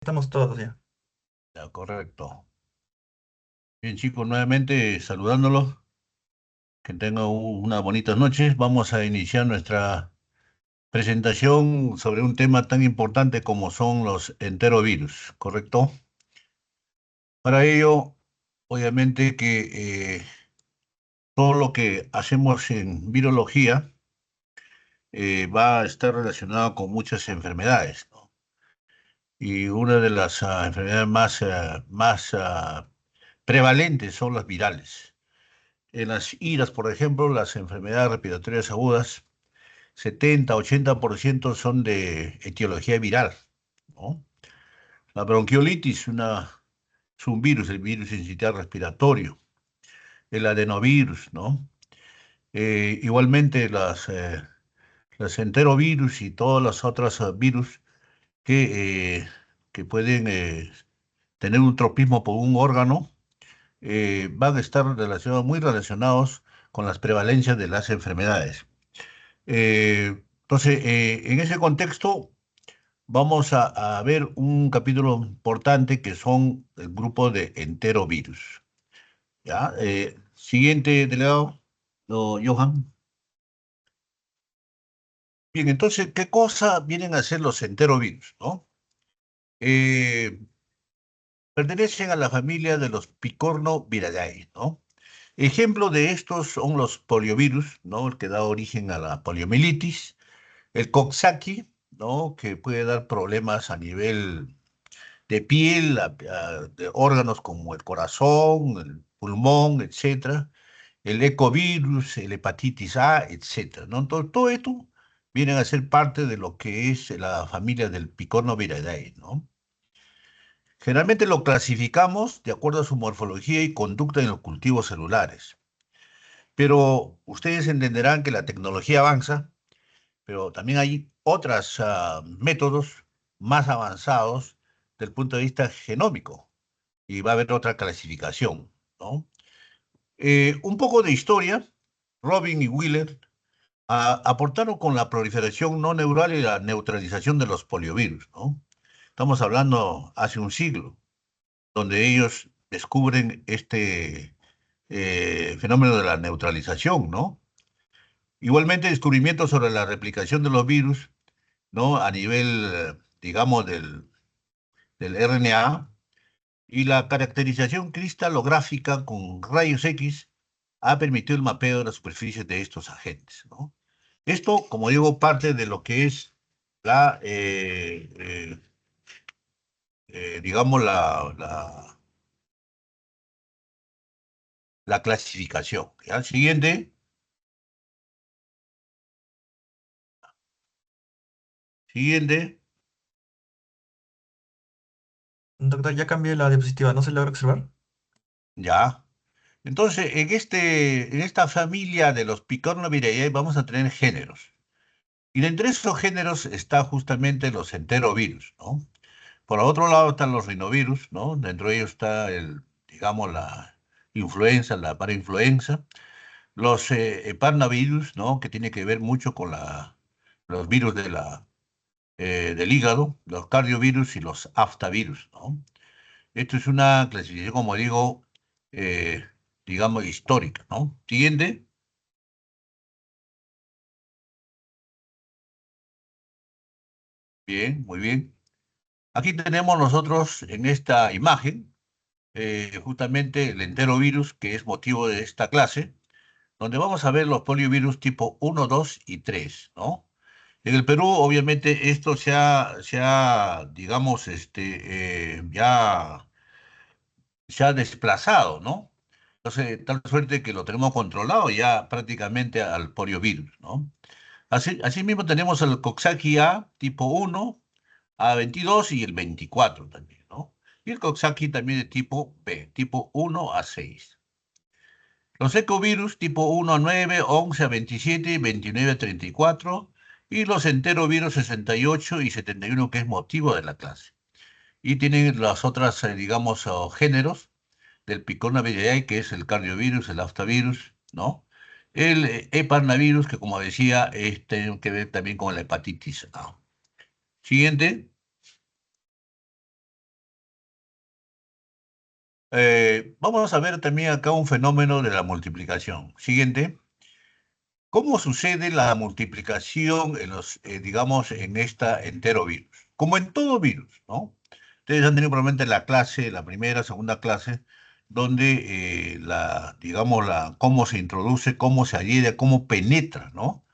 Estamos todos ya. Ya, correcto. Bien, chicos, nuevamente saludándolos. Que tengan unas bonitas noches. Vamos a iniciar nuestra presentación sobre un tema tan importante como son los enterovirus, ¿correcto? Para ello, obviamente que todo lo que hacemos en virología va a estar relacionado con muchas enfermedades, ¿no? Y una de las enfermedades más prevalentes son las virales. En las iras, por ejemplo, las enfermedades respiratorias agudas, 70-80% son de etiología viral, ¿no? La bronquiolitis es un virus, el virus sincitial respiratorio, el adenovirus, ¿no? Igualmente las enterovirus y todas las otras virus que, eh, que pueden tener un tropismo por un órgano, van a estar muy relacionados con las prevalencias de las enfermedades. Entonces, en ese contexto, vamos a ver un capítulo importante que son el grupo de enterovirus. ¿Ya? Siguiente delegado, Johan. Bien, entonces, ¿qué cosa vienen a ser los enterovirus, no? Eh, Pertenecen a la familia de los Picornaviridae, ¿no? Ejemplo de estos son los poliovirus, ¿no? El que da origen a la poliomielitis, el Coxsackie, ¿no? Que puede dar problemas a nivel de piel, de órganos como el corazón, el pulmón, etcétera, el ecovirus, el hepatitis A, etcétera, ¿no? Entonces, todo esto vienen a ser parte de lo que es la familia del Picornaviridae, ¿no? Generalmente lo clasificamos de acuerdo a su morfología y conducta en los cultivos celulares. Pero ustedes entenderán que la tecnología avanza, pero también hay otros métodos más avanzados del punto de vista genómico y va a haber otra clasificación, ¿no? Un poco de historia, Robin y Wheeler aportaron con la proliferación no neural y la neutralización de los poliovirus, ¿no? Estamos hablando hace un siglo, donde ellos descubren este fenómeno de la neutralización, ¿no? Igualmente, descubrimientos sobre la replicación de los virus, ¿no? A nivel, digamos, del RNA y la caracterización cristalográfica con rayos X ha permitido el mapeo de las superficies de estos agentes, ¿no? Esto, como digo, parte de lo que es la, digamos, la clasificación. ¿Ya? Siguiente, siguiente, Doctor, ya cambié la diapositiva, ¿no se logra observar? ya. Entonces, en esta familia de los Picornaviridae vamos a tener géneros. Y de entre esos géneros está justamente los enterovirus, ¿no? Por otro lado están los rinovirus, ¿no? Dentro de ellos está digamos, la influenza, la parainfluenza. Los heparnavirus, ¿no? Que tiene que ver mucho con los virus del hígado, los cardiovirus y los aftavirus, ¿no? Esto es una clasificación, como digo, eh, digamos, histórica, ¿no? Siguiente. Bien, muy bien. Aquí tenemos nosotros en esta imagen justamente el enterovirus, que es motivo de esta clase, donde vamos a ver los poliovirus tipo 1, 2 y 3, ¿no? En el Perú, obviamente, esto digamos, ya se ha desplazado, ¿no? Entonces, tal suerte que lo tenemos controlado ya prácticamente al poliovirus, ¿no? Asimismo tenemos el Coxsackie A tipo 1, A22 y el 24 también, ¿no? Y el Coxsackie también de tipo B, tipo 1 a 6. Los ecovirus tipo 1 a 9, 11 a 27, 29 a 34 y los enterovirus 68 y 71 que es motivo de la clase. Y tienen las otras, digamos, géneros del Picornaviridae, que es el cardiovirus, el aftavirus, ¿no? El heparnavirus, que como decía, tiene que ver también con la hepatitis A. Siguiente. Vamos a ver también acá un fenómeno de la multiplicación. Siguiente. ¿Cómo sucede la multiplicación en los, digamos, en esta enterovirus? Como en todo virus, ¿no? Ustedes han tenido probablemente la clase, la primera, segunda clase, donde digamos, cómo se introduce, cómo se adhiere, cómo penetra, ¿no?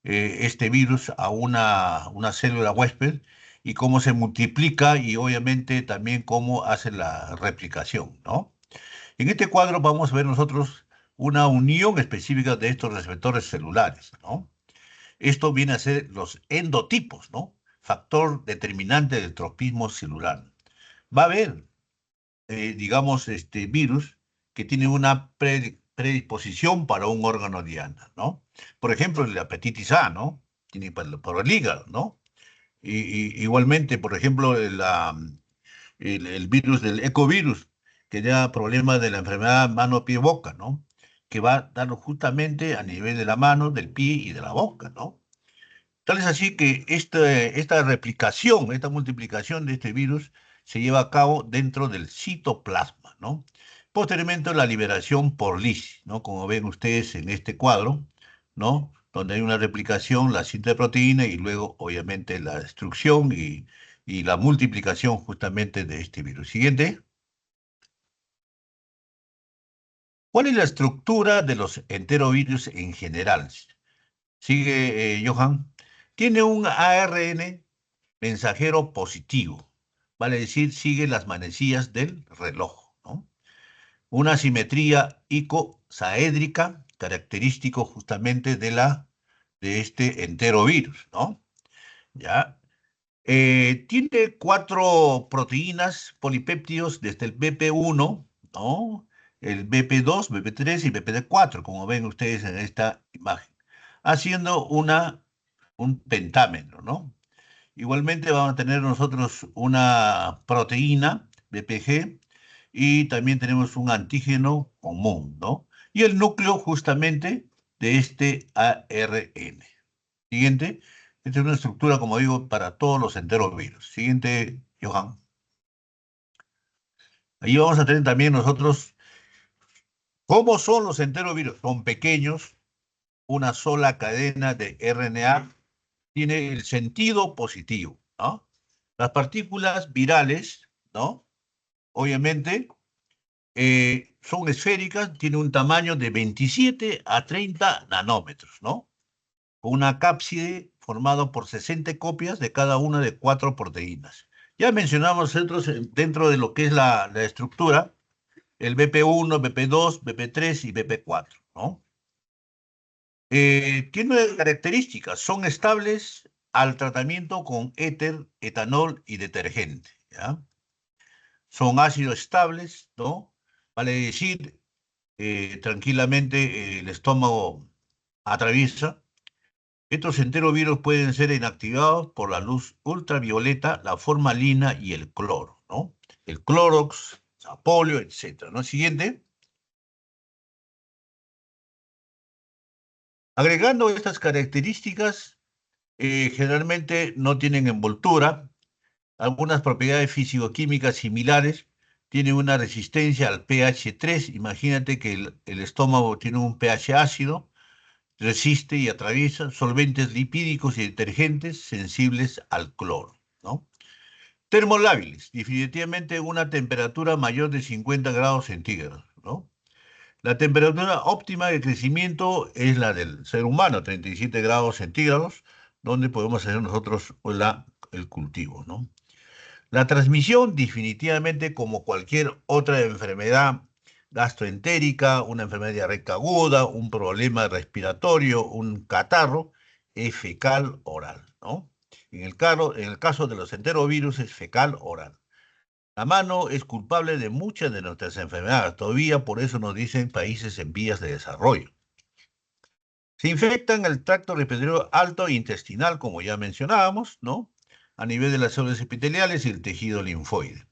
Este virus a una célula huésped y cómo se multiplica y obviamente también cómo hace la replicación, ¿no? En este cuadro vamos a ver nosotros una unión específica de estos receptores celulares, ¿no? Esto viene a ser los endotipos, ¿no? Factor determinante del tropismo celular. Va a haber, digamos, este virus que tiene una predisposición para un órgano diana, ¿no? Por ejemplo, la hepatitis A, ¿no? Tiene por el hígado, ¿no? Igualmente, por ejemplo, el virus del ecovirus, que da problemas de la enfermedad mano-pie-boca, ¿no? Que va a darlo justamente a nivel de la mano, del pie y de la boca, ¿no? Tal es así que esta replicación, esta multiplicación de este virus se lleva a cabo dentro del citoplasma, ¿no? Posteriormente la liberación por lisis, ¿no? Como ven ustedes en este cuadro, ¿no? Donde hay una replicación, la síntesis de proteína y luego obviamente la destrucción y la multiplicación justamente de este virus. Siguiente. ¿Cuál es la estructura de los enterovirus en general? Sigue, Johan. Tiene un ARN mensajero positivo, vale decir, sigue las manecillas del reloj, ¿no? Una simetría icosaédrica, característico justamente de este enterovirus, ¿no? ¿Ya? Tiene cuatro proteínas polipéptidos desde el BP1, ¿no? El BP2, BP3 y BP4, como ven ustedes en esta imagen, haciendo un pentámero, ¿no? Igualmente vamos a tener nosotros una proteína, BPG, y también tenemos un antígeno común, ¿no? Y el núcleo justamente de este ARN. Siguiente. Esta es una estructura, como digo, para todos los enterovirus. Siguiente, Johan. Ahí vamos a tener también nosotros, ¿cómo son los enterovirus? Son pequeños, una sola cadena de RNA, tiene el sentido positivo, ¿no? Las partículas virales, ¿no? Obviamente, son esféricas, tienen un tamaño de 27 a 30 nanómetros, ¿no? Con una cápside formada por 60 copias de cada una de cuatro proteínas. Ya mencionamos dentro de lo que es la estructura, el BP1, BP2, BP3 y BP4, ¿no? Tiene características, son estables al tratamiento con éter, etanol y detergente, ¿ya? Son ácidos estables, ¿no? Vale decir, tranquilamente el estómago atraviesa. Estos enterovirus pueden ser inactivados por la luz ultravioleta, la formalina y el cloro, ¿no? El clorox, sapolio, etcétera, ¿no? Siguiente. Agregando estas características, generalmente no tienen envoltura, algunas propiedades físico-químicas similares, tienen una resistencia al pH 3. Imagínate que el estómago tiene un pH ácido, resiste y atraviesa solventes lipídicos y detergentes sensibles al cloro, ¿no? Termolábiles, definitivamente una temperatura mayor de 50 grados centígrados, ¿no? La temperatura óptima de crecimiento es la del ser humano, 37 grados centígrados, donde podemos hacer nosotros el cultivo, ¿no? La transmisión, definitivamente, como cualquier otra enfermedad gastroentérica, una enfermedad diarreica aguda, un problema respiratorio, un catarro, es fecal oral, ¿no? En el caso de los enterovirus es fecal oral. La mano es culpable de muchas de nuestras enfermedades, todavía por eso nos dicen países en vías de desarrollo. Se infectan el tracto respiratorio alto e intestinal, como ya mencionábamos, ¿no? A nivel de las células epiteliales y el tejido linfoide.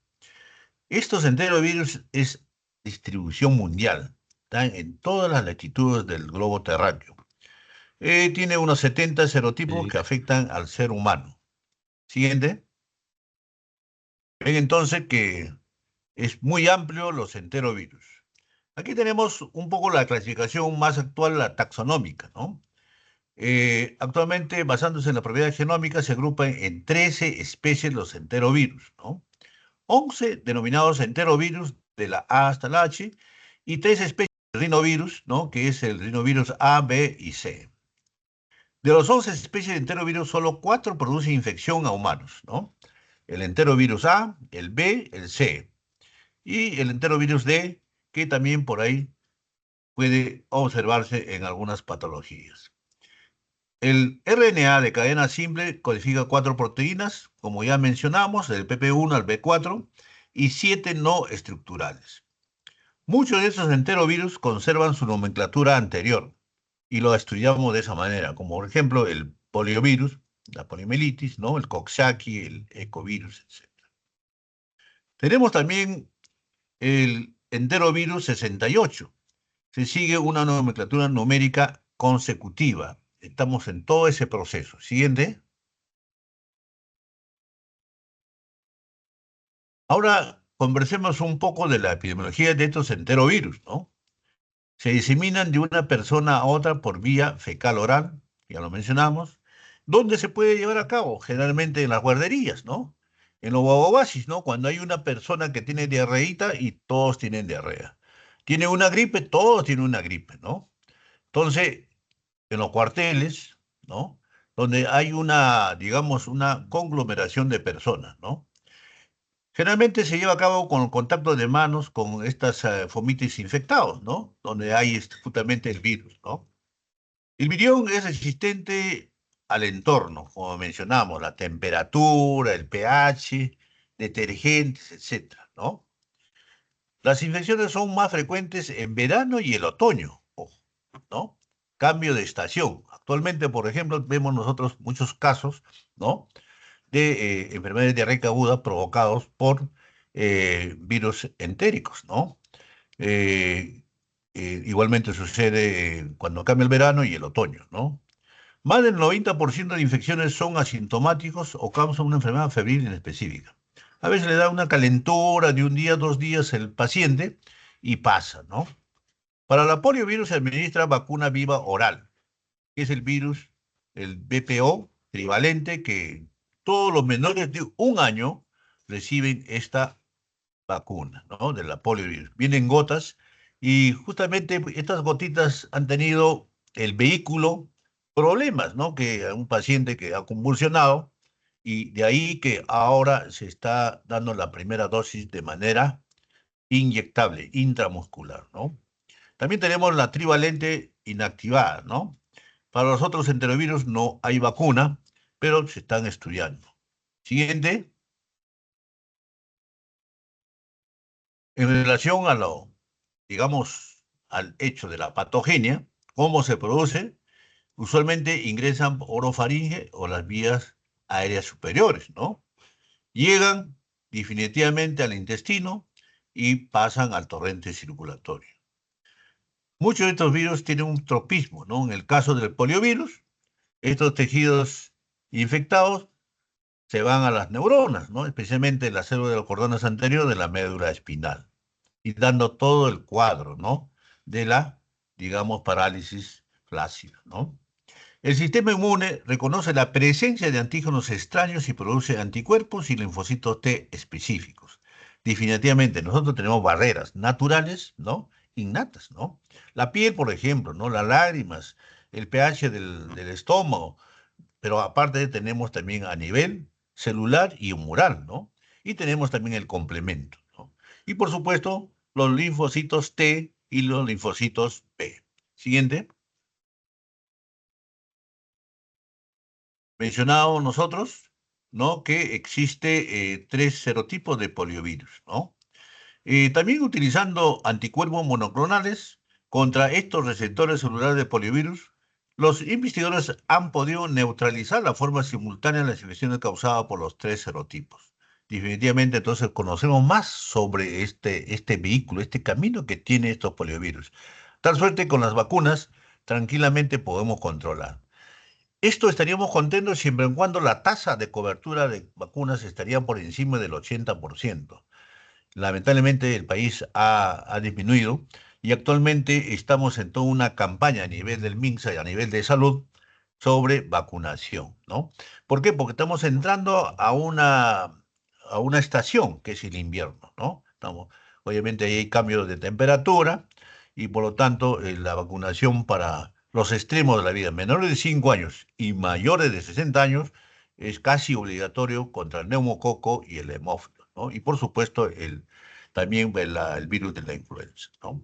Estos enterovirus es distribución mundial, están en todas las latitudes del globo terráqueo. Tiene unos 70 serotipos Sí. que afectan al ser humano. Siguiente. Ven entonces que Es muy amplio los enterovirus. Aquí tenemos un poco la clasificación más actual, la taxonómica, ¿no? Actualmente, basándose en la propiedad genómica, se agrupan en 13 especies los enterovirus, ¿no? 11 denominados enterovirus de la A hasta la H y 3 especies de rinovirus, ¿no? Que es el rinovirus A, B y C. De los 11 especies de enterovirus, solo 4 producen infección a humanos, ¿no? El enterovirus A, el B, el C y el enterovirus D, que también por ahí puede observarse en algunas patologías. El RNA de cadena simple codifica 4 proteínas, como ya mencionamos, del PP1 al B4, y 7 no estructurales. Muchos de estos enterovirus conservan su nomenclatura anterior y lo estudiamos de esa manera, como por ejemplo el poliovirus, la poliomielitis, ¿no? El Coxsackie, el ecovirus, etc. Tenemos también el enterovirus 68. Se sigue una nomenclatura numérica consecutiva. Estamos en todo ese proceso. Siguiente. Ahora conversemos un poco de la epidemiología de estos enterovirus, ¿no? Se diseminan de una persona a otra por vía fecal oral, ya lo mencionamos, donde se puede llevar a cabo, generalmente en las guarderías, ¿no? En los guaguaguasis, ¿no? Cuando hay una persona que tiene diarreíta y todos tienen diarrea. Tiene una gripe, todos tienen una gripe, ¿no? Entonces, en los cuarteles, ¿no? Donde hay una, digamos, una conglomeración de personas, ¿no? Generalmente se lleva a cabo con contacto de manos con estas fomites infectados, ¿no? Donde hay justamente el virus, ¿no? El virión es resistente al entorno, como mencionamos, la temperatura, el pH, detergentes, etcétera, ¿no? Las infecciones son más frecuentes en verano y el otoño, ojo, ¿no? Cambio de estación. Actualmente, por ejemplo, vemos nosotros muchos casos, ¿no? De enfermedades diarreica aguda provocados por virus entéricos, ¿no? Eh, Igualmente sucede cuando cambia el verano y el otoño, ¿no? Más del 90% de infecciones son asintomáticos o causan una enfermedad febril específica. A veces le da una calentura de un día, 2 días el paciente y pasa, ¿no? Para la poliovirus se administra vacuna viva oral, que es el virus, el BPO trivalente, que todos los menores de 1 año reciben esta vacuna, ¿no? De la poliovirus. Vienen gotas y justamente estas gotitas han tenido el vehículo problemas, ¿no? Que un paciente que ha convulsionado y de ahí que ahora se está dando la primera dosis de manera inyectable, intramuscular, ¿no? También tenemos la trivalente inactivada, ¿no? Para los otros enterovirus no hay vacuna, pero se están estudiando. Siguiente, en relación a lo, digamos, al hecho de la patogenia, cómo se produce, usualmente ingresan por orofaringe o las vías aéreas superiores, ¿no? Llegan definitivamente al intestino y pasan al torrente circulatorio. Muchos de estos virus tienen un tropismo, ¿no? En el caso del poliovirus, estos tejidos infectados se van a las neuronas, ¿no? Especialmente la célula de los cordones anteriores de la médula espinal, y dando todo el cuadro, ¿no? De la, digamos, parálisis flácida, ¿no? El sistema inmune reconoce la presencia de antígenos extraños y produce anticuerpos y linfocitos T específicos. Definitivamente, nosotros tenemos barreras naturales, ¿no? Innatas, ¿no? La piel, por ejemplo, ¿no? Las lágrimas, el pH del estómago, pero aparte tenemos también a nivel celular y humoral, ¿no? Y tenemos también el complemento, ¿no? Y por supuesto, los linfocitos T y los linfocitos B. Siguiente. Mencionábamos nosotros, ¿no? Que existe 3 serotipos de poliovirus, ¿no? También utilizando anticuerpos monoclonales contra estos receptores celulares de poliovirus, los investigadores han podido neutralizar la forma simultánea de las infecciones causadas por los 3 serotipos. Definitivamente, entonces, conocemos más sobre este vehículo, este camino que tiene estos poliovirus. Tal suerte, con las vacunas, tranquilamente podemos controlar. Esto estaríamos contentos siempre y cuando la tasa de cobertura de vacunas estaría por encima del 80%. Lamentablemente el país ha disminuido y actualmente estamos en toda una campaña a nivel del MINSA y a nivel de salud sobre vacunación, ¿no? ¿Por qué? Porque estamos entrando a una estación que es el invierno, ¿no? Obviamente ahí hay cambios de temperatura y por lo tanto la vacunación para los extremos de la vida, menores de 5 años y mayores de 60 años, es casi obligatorio contra el neumococo y el hemófilo, ¿no? Y por supuesto también el virus de la influenza, ¿no?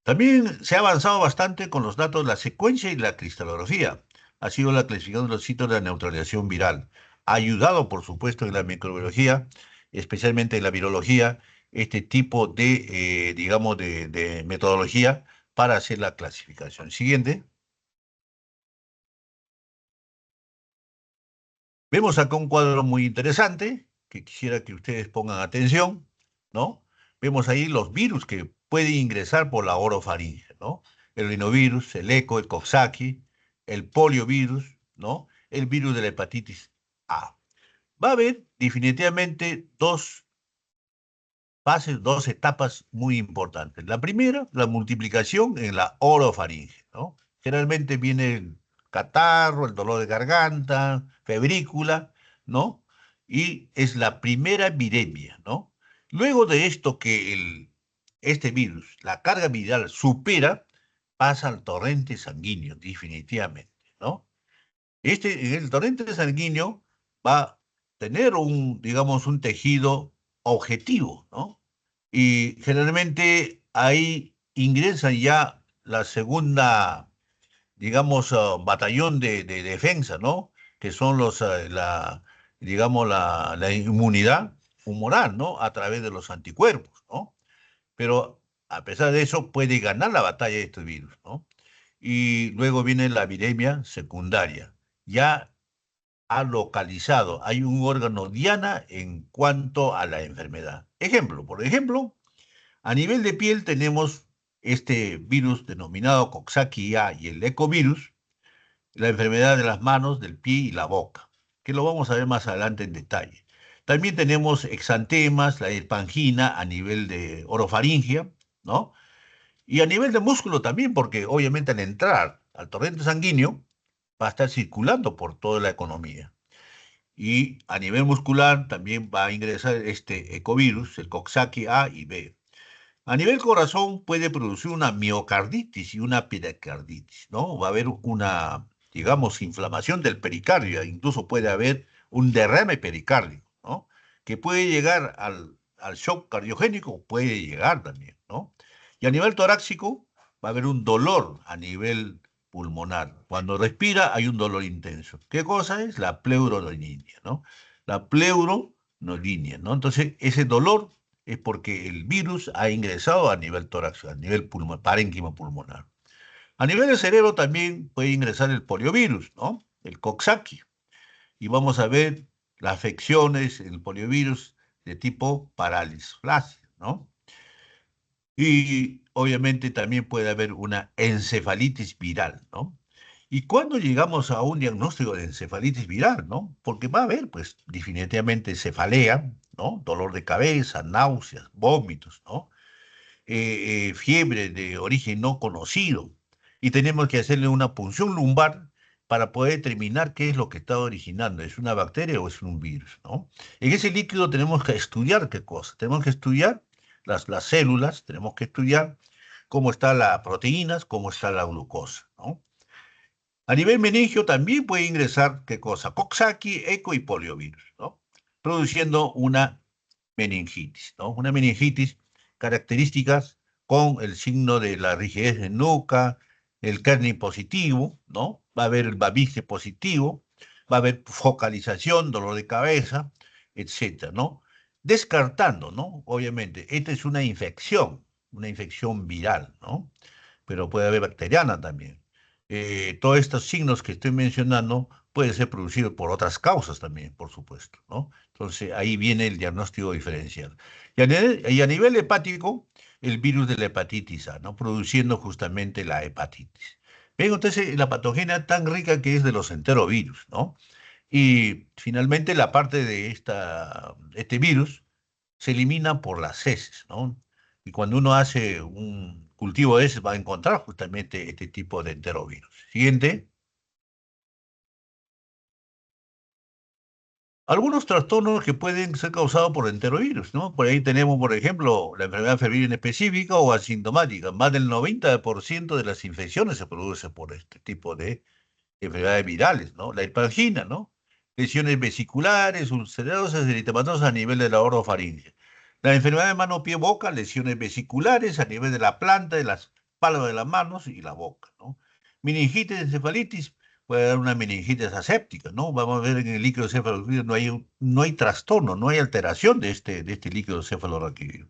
También se ha avanzado bastante con los datos de la secuencia y la cristalografía. Ha sido la clasificación de los sitios de la neutralización viral. Ha ayudado, por supuesto, en la microbiología, especialmente en la virología, este tipo de, digamos, de metodología para hacer la clasificación. Siguiente. Vemos acá un cuadro muy interesante que quisiera que ustedes pongan atención, ¿no? Vemos ahí los virus que pueden ingresar por la orofaringe, ¿no? El rinovirus, el ECO, el Coxsackie, el poliovirus, ¿no? El virus de la hepatitis A. Va a haber definitivamente dos fases, dos etapas muy importantes. La primera, la multiplicación en la orofaringe, ¿no? Generalmente viene el catarro, el dolor de garganta, febrícula, ¿no? Y es la primera viremia, ¿no? Luego de esto que este virus, la carga viral supera, pasa al torrente sanguíneo, definitivamente, ¿no? En el torrente sanguíneo va a tener digamos, un tejido objetivo, ¿no? Y generalmente ahí ingresan ya la segunda, digamos, batallón de defensa, ¿no? Que son digamos, la inmunidad humoral, ¿no? A través de los anticuerpos, ¿no? Pero a pesar de eso puede ganar la batalla de estos virus, ¿no? Y luego viene la viremia secundaria. Ya ha localizado, hay un órgano diana en cuanto a la enfermedad. Ejemplo, por ejemplo, a nivel de piel tenemos este virus denominado Coxsackie-A y el ecovirus, la enfermedad de las manos, del pie y la boca, que lo vamos a ver más adelante en detalle. También tenemos exantemas, la espangina a nivel de orofaringia, ¿no? Y a nivel de músculo también, porque obviamente al entrar al torrente sanguíneo va a estar circulando por toda la economía. Y a nivel muscular también va a ingresar este ecovirus, el Coxsackie A y B. A nivel corazón puede producir una miocarditis y una pericarditis, ¿no? Va a haber una, digamos, inflamación del pericardio, incluso puede haber un derrame pericárdico, ¿no? Que puede llegar al shock cardiogénico, puede llegar también, ¿no? Y a nivel torácico va a haber un dolor a nivel pulmonar. Cuando respira hay un dolor intenso. ¿Qué cosa es? La pleuronolinia, ¿no? La pleuronolinia, ¿no? Entonces, ese dolor es porque el virus ha ingresado a nivel torácico, a nivel pulmonar, parénquima pulmonar. A nivel del cerebro también puede ingresar el poliovirus, ¿no? El Coxsackie. Y vamos a ver las afecciones, el poliovirus de tipo parálisis, ¿no? Y obviamente también puede haber una encefalitis viral, ¿no? ¿Y cuándo llegamos a un diagnóstico de encefalitis viral, no? Porque va a haber, pues, definitivamente cefalea, ¿no? Dolor de cabeza, náuseas, vómitos, ¿no? Fiebre de origen no conocido. Y tenemos que hacerle una punción lumbar para poder determinar qué es lo que está originando, ¿es una bacteria o es un virus, ¿no? En ese líquido tenemos que estudiar qué cosa. Tenemos que estudiar las células, tenemos que estudiar cómo están las proteínas, cómo está la glucosa, ¿no? A nivel meningio también puede ingresar, ¿qué cosa? Coxsackie, eco y poliovirus, ¿no? Produciendo una meningitis, ¿no? Una meningitis características con el signo de la rigidez de nuca, el Kernig positivo, ¿no? Va a haber el Babice positivo, va a haber focalización, dolor de cabeza, etcétera, ¿no? Descartando, ¿no? Obviamente, esta es una infección viral, ¿no? Pero puede haber bacteriana también. Todos estos signos que estoy mencionando pueden ser producidos por otras causas también, por supuesto, ¿no? Entonces ahí viene el diagnóstico diferencial. Y a nivel hepático, el virus de la hepatitis A, ¿no? Produciendo justamente la hepatitis. Ven entonces la patogenia tan rica que es de los enterovirus, ¿no? Y finalmente la parte de este virus se elimina por las heces, ¿no? Y cuando uno hace un cultivo de heces va a encontrar justamente este tipo de enterovirus. Siguiente. Algunos trastornos que pueden ser causados por enterovirus, ¿no? Por ahí tenemos, por ejemplo, la enfermedad febril en específica o asintomática. Más del 90% de las infecciones se produce por este tipo de enfermedades virales, ¿no? La hipergina, ¿no? Lesiones vesiculares, ulcerosas, eritematosas a nivel de la orofaringe. La enfermedad de mano, pie, boca, lesiones vesiculares a nivel de la planta, de las palmas de las manos y la boca, ¿no? Meningitis, encefalitis, puede dar una meningitis aséptica, ¿no? Vamos a ver en el líquido cefalorraquídeo no hay trastorno, no hay alteración de este líquido cefalorraquídeo.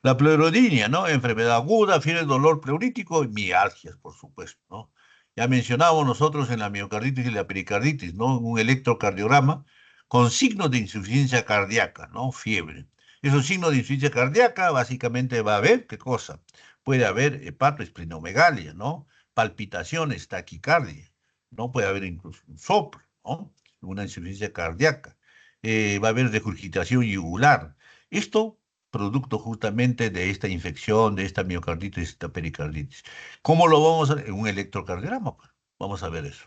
La pleurodenia, ¿no? Enfermedad aguda, fiebre, dolor pleurítico y mialgias, por supuesto, ¿no? Ya mencionábamos nosotros en la miocarditis y la pericarditis, ¿no? Un electrocardiograma con signos de insuficiencia cardíaca, ¿no? Fiebre. Esos signos de insuficiencia cardíaca básicamente va a haber, ¿qué cosa? Puede haber hepatoesplenomegalia, ¿no? Palpitaciones, taquicardia, ¿no? Puede haber incluso un soplo, ¿no? Una insuficiencia cardíaca. Va a haber regurgitación yugular. Esto producto justamente de esta infección, de esta miocarditis, esta pericarditis. ¿Cómo lo vamos a ver? En un electrocardiograma, pues. Vamos a ver eso,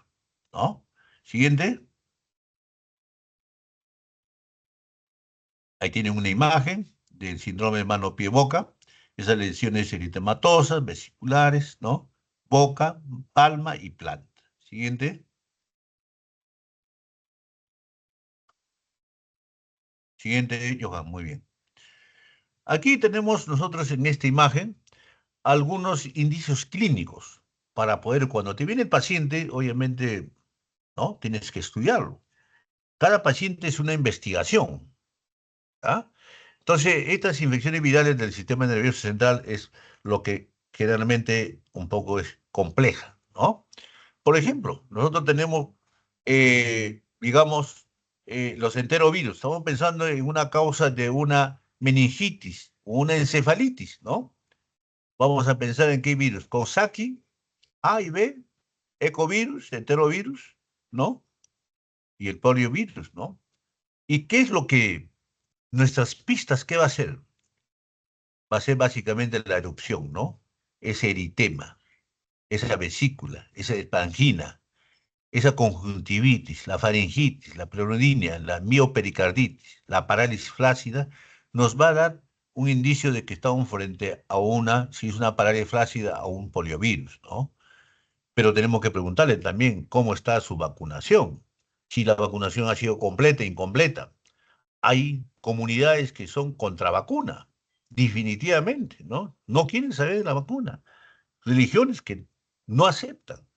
¿no? Siguiente. Ahí tienen una imagen del síndrome de mano-pie-boca. Esas lesiones eritematosas, vesiculares, ¿no? Boca, palma y planta. Siguiente. Siguiente, Johan, muy bien. Aquí tenemos nosotros en esta imagen algunos indicios clínicos para poder, cuando te viene el paciente, obviamente, ¿no? Tienes que estudiarlo. Cada paciente es una investigación, ¿ah? Entonces, estas infecciones virales del sistema nervioso central es lo que generalmente un poco es compleja, ¿no? Por ejemplo, nosotros tenemos, digamos, los enterovirus. Estamos pensando en una causa de una meningitis o una encefalitis, ¿no? Vamos a pensar en qué virus. Coxsackie, A y B, ecovirus, enterovirus, ¿no? Y el poliovirus, ¿no? ¿Y qué es lo que nuestras pistas, qué va a ser? Va a ser básicamente la erupción, ¿no? Ese eritema, esa vesícula, esa espangina, esa conjuntivitis, la faringitis, la pleurodinia, la miopericarditis, la parálisis flácida, nos va a dar un indicio de que estamos frente a una, si es una parálisis flácida, a un poliovirus, ¿no? Pero tenemos que preguntarle también cómo está su vacunación, si la vacunación ha sido completa e incompleta. Hay comunidades que son contra vacuna, definitivamente, ¿no? No quieren saber de la vacuna. Religiones que no aceptan.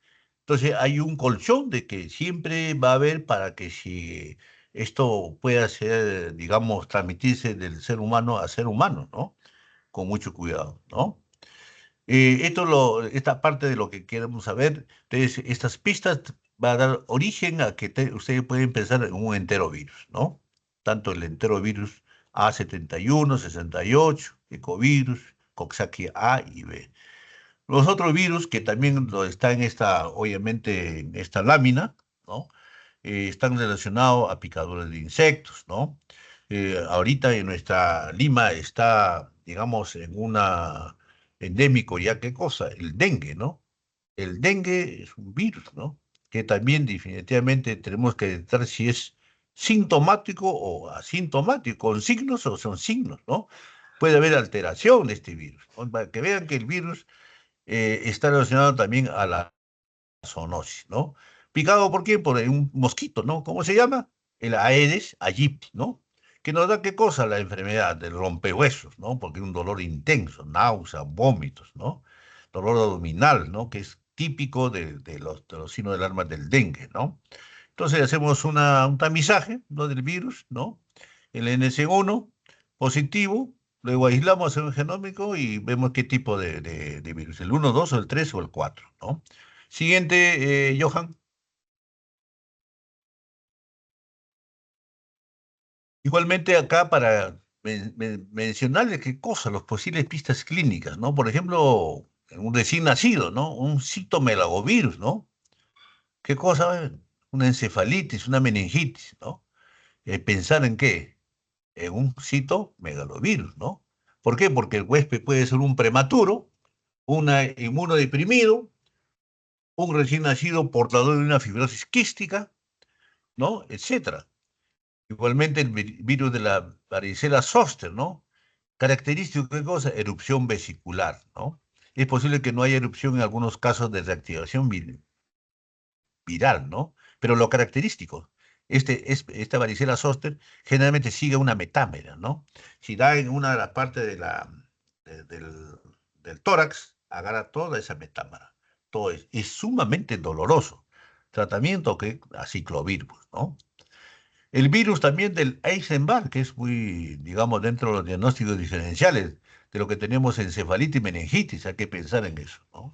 Entonces hay un colchón de que siempre va a haber para que si esto pueda ser, digamos, transmitirse del ser humano a ser humano, ¿no? Con mucho cuidado, ¿no? Esta parte de lo que queremos saber, entonces, estas pistas va a dar origen a que ustedes pueden pensar en un enterovirus, ¿no? Tanto el enterovirus A71, 68, ecovirus, Coxsackie A y B. Los otros virus que también está en esta, obviamente, en esta lámina, ¿no? Están relacionados a picaduras de insectos, ¿no? Ahorita en nuestra Lima está, digamos, en una endémico ya, ¿qué cosa? El dengue, ¿no? El dengue es un virus, ¿no? Que también definitivamente tenemos que detectar si es sintomático o asintomático, con signos o son signos, ¿no? Puede haber alteración de este virus, ¿no? Para que vean que el virus está relacionado también a la zoonosis, ¿no? ¿Picado por qué? Por un mosquito, ¿no? ¿Cómo se llama? El Aedes aegypti, ¿no? Que nos da qué cosa la enfermedad del rompehuesos, ¿no? Porque es un dolor intenso, náuseas, vómitos, ¿no? Dolor abdominal, ¿no? Que es típico de los signos del alarma del dengue, ¿no? Entonces hacemos un tamizaje, ¿no? Del virus, ¿no? El NC1 positivo, luego aislamos el genómico y vemos qué tipo de virus, el uno, 2 o el 3 o el 4, ¿no? Siguiente, Johan. Igualmente acá para mencionarles qué cosa, los posibles pistas clínicas, ¿no? Por ejemplo, en un recién nacido, ¿no? Un citomegalovirus, ¿no? ¿Qué cosa? Una encefalitis, una meningitis, ¿no? ¿Pensar en qué? en un citomegalovirus, ¿no? ¿Por qué? Porque el huésped puede ser un prematuro, un inmunodeprimido, un recién nacido portador de una fibrosis quística, ¿no? Etcétera. Igualmente el virus de la varicela zoster, ¿no? Característico, ¿qué cosa? Erupción vesicular, ¿no? Es posible que no haya erupción en algunos casos de reactivación viral, ¿no? Pero lo característico, esta varicela zoster generalmente sigue una metámera, ¿no? Si da en una de las partes del tórax, agarra toda esa metámera. Todo es sumamente doloroso. Tratamiento que aciclovir, ¿no? El virus también del Epstein-Barr, que es muy, digamos, dentro de los diagnósticos diferenciales de lo que tenemos encefalitis y meningitis, hay que pensar en eso, ¿no?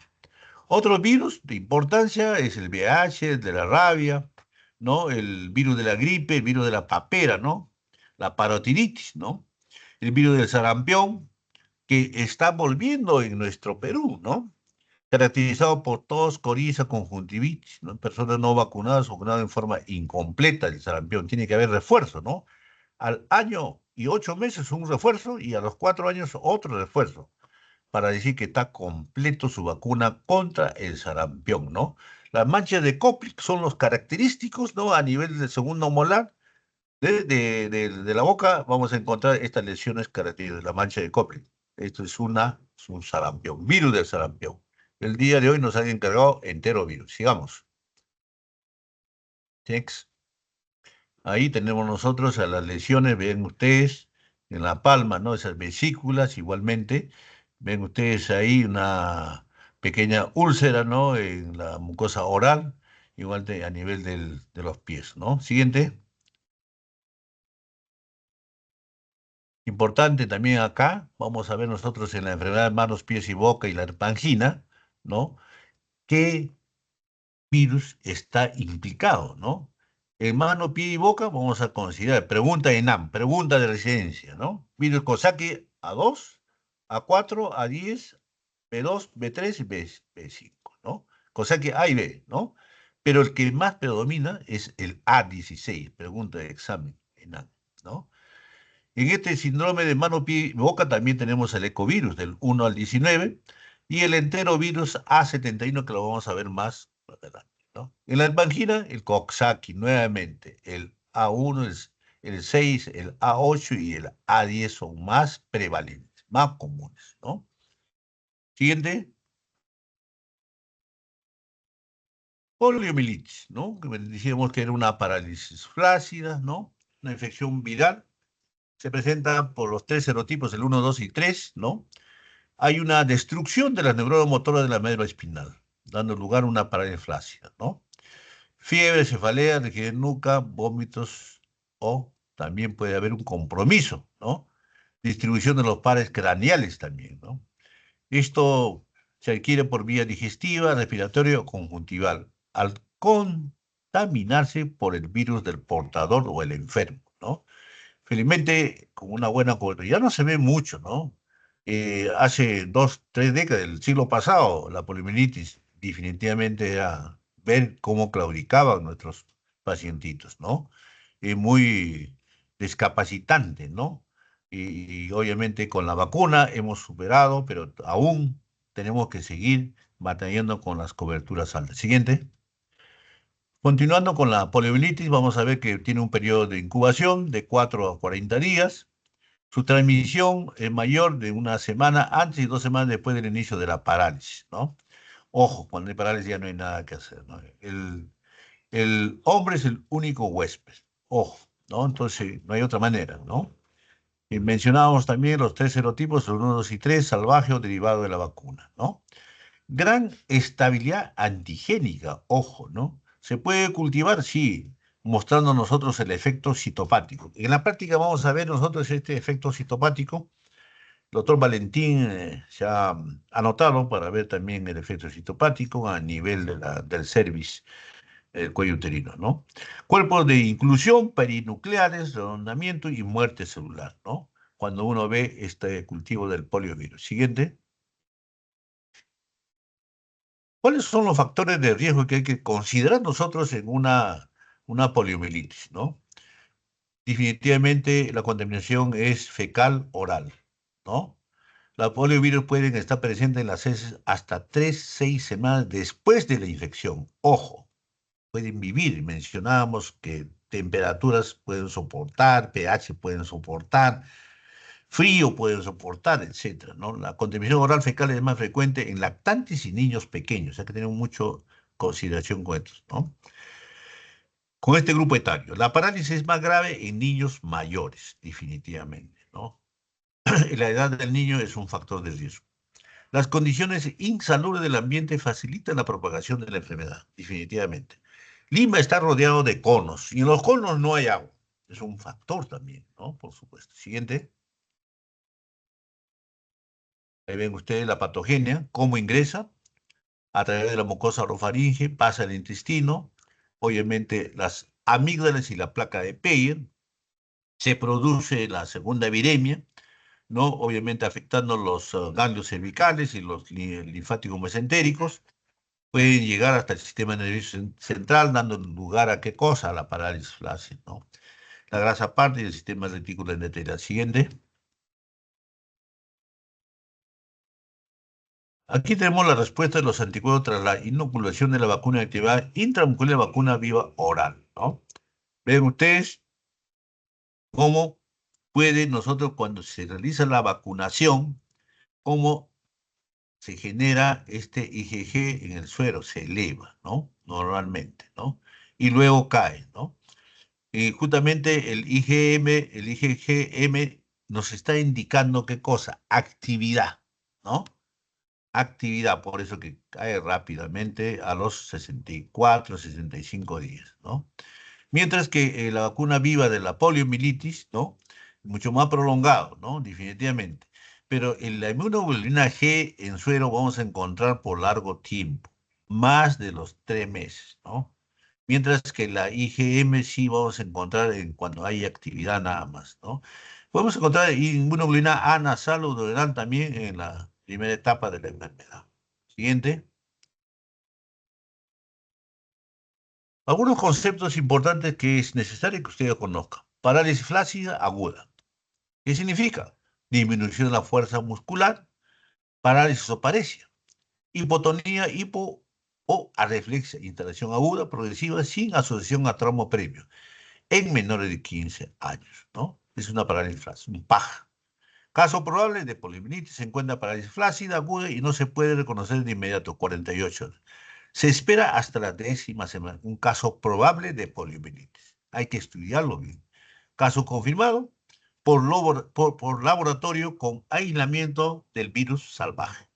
Otro virus de importancia es el VIH, el de la rabia, ¿no? El virus de la gripe, el virus de la papera, ¿no? La parotinitis, ¿no? El virus del sarampión, que está volviendo en nuestro Perú, ¿no? Caracterizado por tos, coriza, conjuntivitis, ¿no? Personas no vacunadas o vacunadas en forma incompleta del sarampión. Tiene que haber refuerzo, ¿no? Al año y 8 meses un refuerzo y a los 4 años otro refuerzo para decir que está completo su vacuna contra el sarampión, ¿no? Las manchas de Koplik son los característicos, ¿no? A nivel del segundo molar de la boca vamos a encontrar estas lesiones características, la mancha de Koplik. Esto es un sarampión, virus del sarampión. El día de hoy nos han encargado entero virus. Sigamos. Next. Ahí tenemos nosotros a las lesiones, ven ustedes, en la palma, ¿no? Esas vesículas igualmente. Ven ustedes ahí una pequeña úlcera, ¿no? En la mucosa oral, igual a nivel de los pies, ¿no? Siguiente. Importante también acá, vamos a ver nosotros en la enfermedad de manos, pies y boca y la angina, ¿no? ¿Qué virus está implicado, ¿no? En mano, pie y boca vamos a considerar, pregunta ENAM, pregunta de residencia, ¿no? Virus Coxsackie A2, A4, A10, B2, B3 y B5, ¿no? Coxsackie A y B, ¿no? Pero el que más predomina es el A16, pregunta de examen ENAM, ¿no? En este síndrome de mano, pie y boca también tenemos el ecovirus del 1 al 19 y el enterovirus A71 que lo vamos a ver más adelante, ¿no? En la angina, el Coxsackie nuevamente, el A1, el 6, el A8 y el A10 son más prevalentes, más comunes, ¿no? Siguiente, poliomielitis, ¿no? Que decíamos que era una parálisis flácida, ¿no? Una infección viral. Se presenta por los tres serotipos, el 1, 2 y 3, ¿no? Hay una destrucción de las neuronas motoras de la médula espinal, dando lugar a una parálisis flácida, ¿no? Fiebre, cefalea, rigidez nuca, vómitos o también puede haber un compromiso, ¿no? Distribución de los pares craneales también, ¿no? Esto se adquiere por vía digestiva, respiratoria o conjuntival, al contaminarse por el virus del portador o el enfermo, ¿no? Felizmente, con una buena cobertura. Ya no se ve mucho, ¿no? Hace 2, 3 décadas del siglo pasado, la poliomielitis definitivamente era ver cómo claudicaban nuestros pacientitos, ¿no? Muy discapacitante, ¿no? Y obviamente con la vacuna hemos superado, pero aún tenemos que seguir batallando con las coberturas altas. Siguiente. Continuando con la poliomielitis, vamos a ver que tiene un periodo de incubación de 4 a 40 días. Su transmisión es mayor de una semana antes y 2 semanas después del inicio de la parálisis, ¿no? Ojo, cuando hay parálisis ya no hay nada que hacer, ¿no? El hombre es el único huésped, ojo, ¿no? Entonces no hay otra manera, ¿no? Y mencionábamos también los tres serotipos, el 1, 2 y 3, salvaje o derivado de la vacuna, ¿no? Gran estabilidad antigénica, ojo, ¿no? ¿Se puede cultivar? Sí, mostrando nosotros el efecto citopático. En la práctica vamos a ver nosotros este efecto citopático. El doctor Valentín se ha anotado para ver también el efecto citopático a nivel del cervix, el cuello uterino, ¿no? Cuerpos de inclusión, perinucleares, redondamiento y muerte celular, ¿no? Cuando uno ve este cultivo del poliovirus. Siguiente. ¿Cuáles son los factores de riesgo que hay que considerar nosotros en una poliomielitis, ¿no? definitivamente la contaminación es fecal oral, ¿no? La poliovirus pueden estar presentes en las heces hasta 3, 6 semanas después de la infección. Ojo, pueden vivir. Mencionábamos que temperaturas pueden soportar, pH pueden soportar, frío pueden soportar, etcétera, ¿no? La contaminación oral fecal es más frecuente en lactantes y niños pequeños. Hay que tener mucho consideración con estos, ¿no? Con este grupo etario. La parálisis es más grave en niños mayores, definitivamente, ¿no? La edad del niño es un factor de riesgo. Las condiciones insalubres del ambiente facilitan la propagación de la enfermedad, definitivamente. Lima está rodeado de conos y en los conos no hay agua. Es un factor también, ¿no? Por supuesto. Siguiente. Ahí ven ustedes la patogenia, cómo ingresa a través de la mucosa orofaringe, pasa al intestino, obviamente las amígdalas y la placa de Peyer, se produce la segunda viremia, ¿no? Obviamente afectando los ganglios cervicales y los linfáticos mesentéricos, pueden llegar hasta el sistema nervioso central, dando lugar a qué cosa, a la parálisis flácida, ¿no? La grasa parte del sistema retículo endotelial. Siguiente. Aquí tenemos la respuesta de los anticuerpos tras la inoculación de la vacuna de actividad intramuscular de vacuna viva oral, ¿no? Ven ustedes cómo puede nosotros cuando se realiza la vacunación, cómo se genera este IgG en el suero, se eleva, ¿no? Normalmente, ¿no? Y luego cae, ¿no? Y justamente el IgM nos está indicando qué cosa, actividad, ¿no? Actividad, por eso que cae rápidamente a los 64, 65 días, ¿no? Mientras que la vacuna viva de la poliomielitis, ¿no? Mucho más prolongado, ¿no? Definitivamente. Pero en la inmunoglobulina G en suero vamos a encontrar por largo tiempo, más de los 3 meses, ¿no? Mientras que la IgM sí vamos a encontrar en cuando hay actividad nada más, ¿no? Podemos encontrar inmunoglobulina A nasal o duodenal también en la primera etapa de la enfermedad. Siguiente. Algunos conceptos importantes que es necesario que ustedes conozcan. Parálisis flácida aguda. ¿Qué significa? Disminución de la fuerza muscular, parálisis o paresia. Hipotonía, hipo o arreflexia, instalación aguda, progresiva, sin asociación a trauma previo, en menores de 15 años, ¿no? Es una parálisis flácida, un PAJ. Caso probable de poliomielitis, se encuentra parálisis flácida aguda y no se puede reconocer de inmediato, 48 horas. Se espera hasta la 10ª semana, un caso probable de poliomielitis. Hay que estudiarlo bien. Caso confirmado por laboratorio con aislamiento del virus salvaje.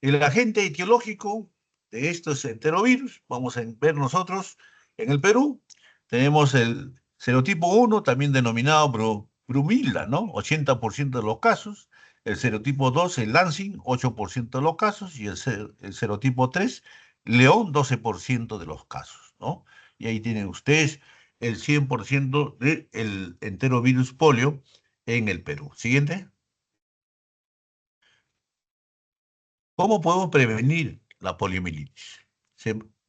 El agente etiológico de estos enterovirus, vamos a ver nosotros en el Perú, tenemos el serotipo 1, también denominado Brumila, ¿no? 80% de los casos. El serotipo 2, el Lansing, 8% de los casos. Y el serotipo 3, León, 12% de los casos, ¿no? Y ahí tienen ustedes el 100% del enterovirus polio en el Perú. Siguiente. ¿Cómo podemos prevenir la poliomielitis?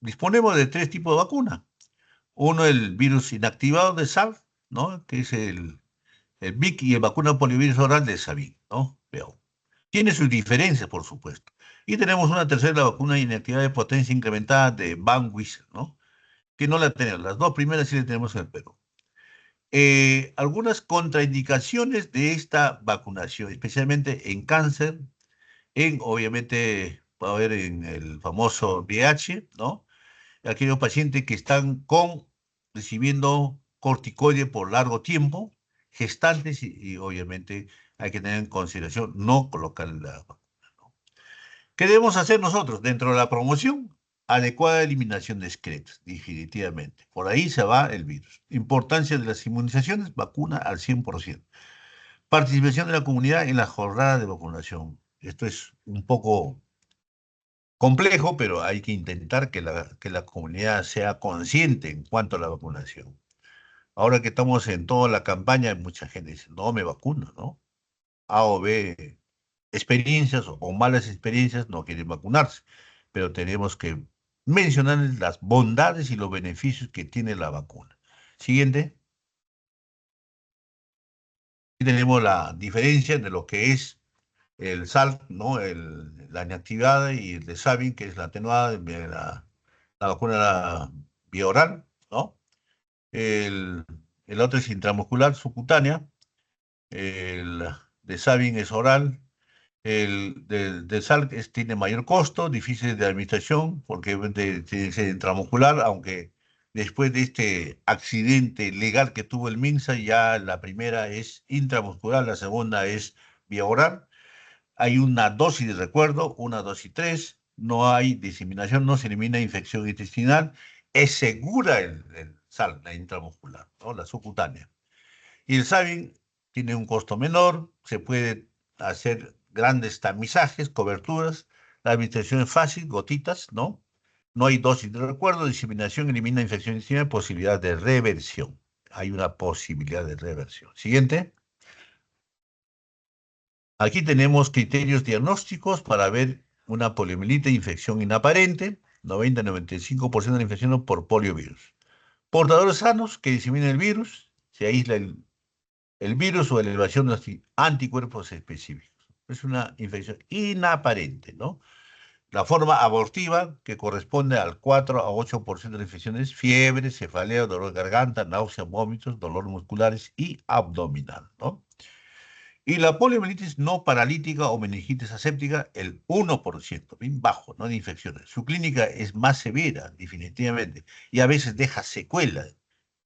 Disponemos de 3 tipos de vacuna. Uno, el virus inactivado de SARS, ¿no? Que es el VIC y el vacuna poliovirus oral de Sabin, ¿no? Veo. Tiene sus diferencias, por supuesto. Y tenemos una tercera, la vacuna inactivada de potencia incrementada de Van Wieser, ¿no? Que no la tenemos. Las dos primeras sí las tenemos en el Perú. Algunas contraindicaciones de esta vacunación, especialmente en cáncer, obviamente, va a haber en el famoso VIH, ¿no? Aquellos pacientes que están recibiendo corticoide por largo tiempo, gestantes, y obviamente hay que tener en consideración no colocar la vacuna, ¿no? ¿Qué debemos hacer nosotros dentro de la promoción? Adecuada eliminación de excretas, definitivamente. Por ahí se va el virus. Importancia de las inmunizaciones, vacuna al 100%. Participación de la comunidad en la jornada de vacunación. Esto es un poco complejo, pero hay que intentar que la comunidad sea consciente en cuanto a la vacunación. Ahora que estamos en toda la campaña, mucha gente dice, no me vacuno, ¿no? A o B experiencias o malas experiencias no quieren vacunarse, pero tenemos que mencionar las bondades y los beneficios que tiene la vacuna. Siguiente. tenemos la diferencia de lo que es el SALT, ¿no? La inactivada y el de Sabin, que es la atenuada, la vacuna vía oral, ¿no? El, el otro es intramuscular subcutánea, el de Sabin es oral, del SALT tiene mayor costo, difícil de administración, porque obviamente tiene que ser intramuscular, aunque después de este accidente legal que tuvo el MINSA, ya la primera es intramuscular, la segunda es vía oral. Hay una dosis de recuerdo, una dosis 3, no hay diseminación, no se elimina infección intestinal, es segura el SALT, la intramuscular, ¿no? La subcutánea. Y el Sabin tiene un costo menor, se puede hacer grandes tamizajes, coberturas, la administración es fácil, gotitas, ¿no? No hay dosis de recuerdo, diseminación, elimina infección intestinal, posibilidad de reversión. Hay una posibilidad de reversión. Siguiente. Aquí tenemos criterios diagnósticos para ver una poliomielitis, infección inaparente, 90-95% de la infección por poliovirus. Portadores sanos que diseminan el virus, se aísla el virus o elevación de los anticuerpos específicos. Es una infección inaparente, ¿no? La forma abortiva, que corresponde al 4 a 8% de las infecciones, fiebre, cefalea, dolor de garganta, náuseas, vómitos, dolor musculares y abdominal, ¿no? Y la poliomielitis no paralítica o meningitis aséptica, el 1%, bien bajo, no de infecciones. Su clínica es más severa, definitivamente, y a veces deja secuelas,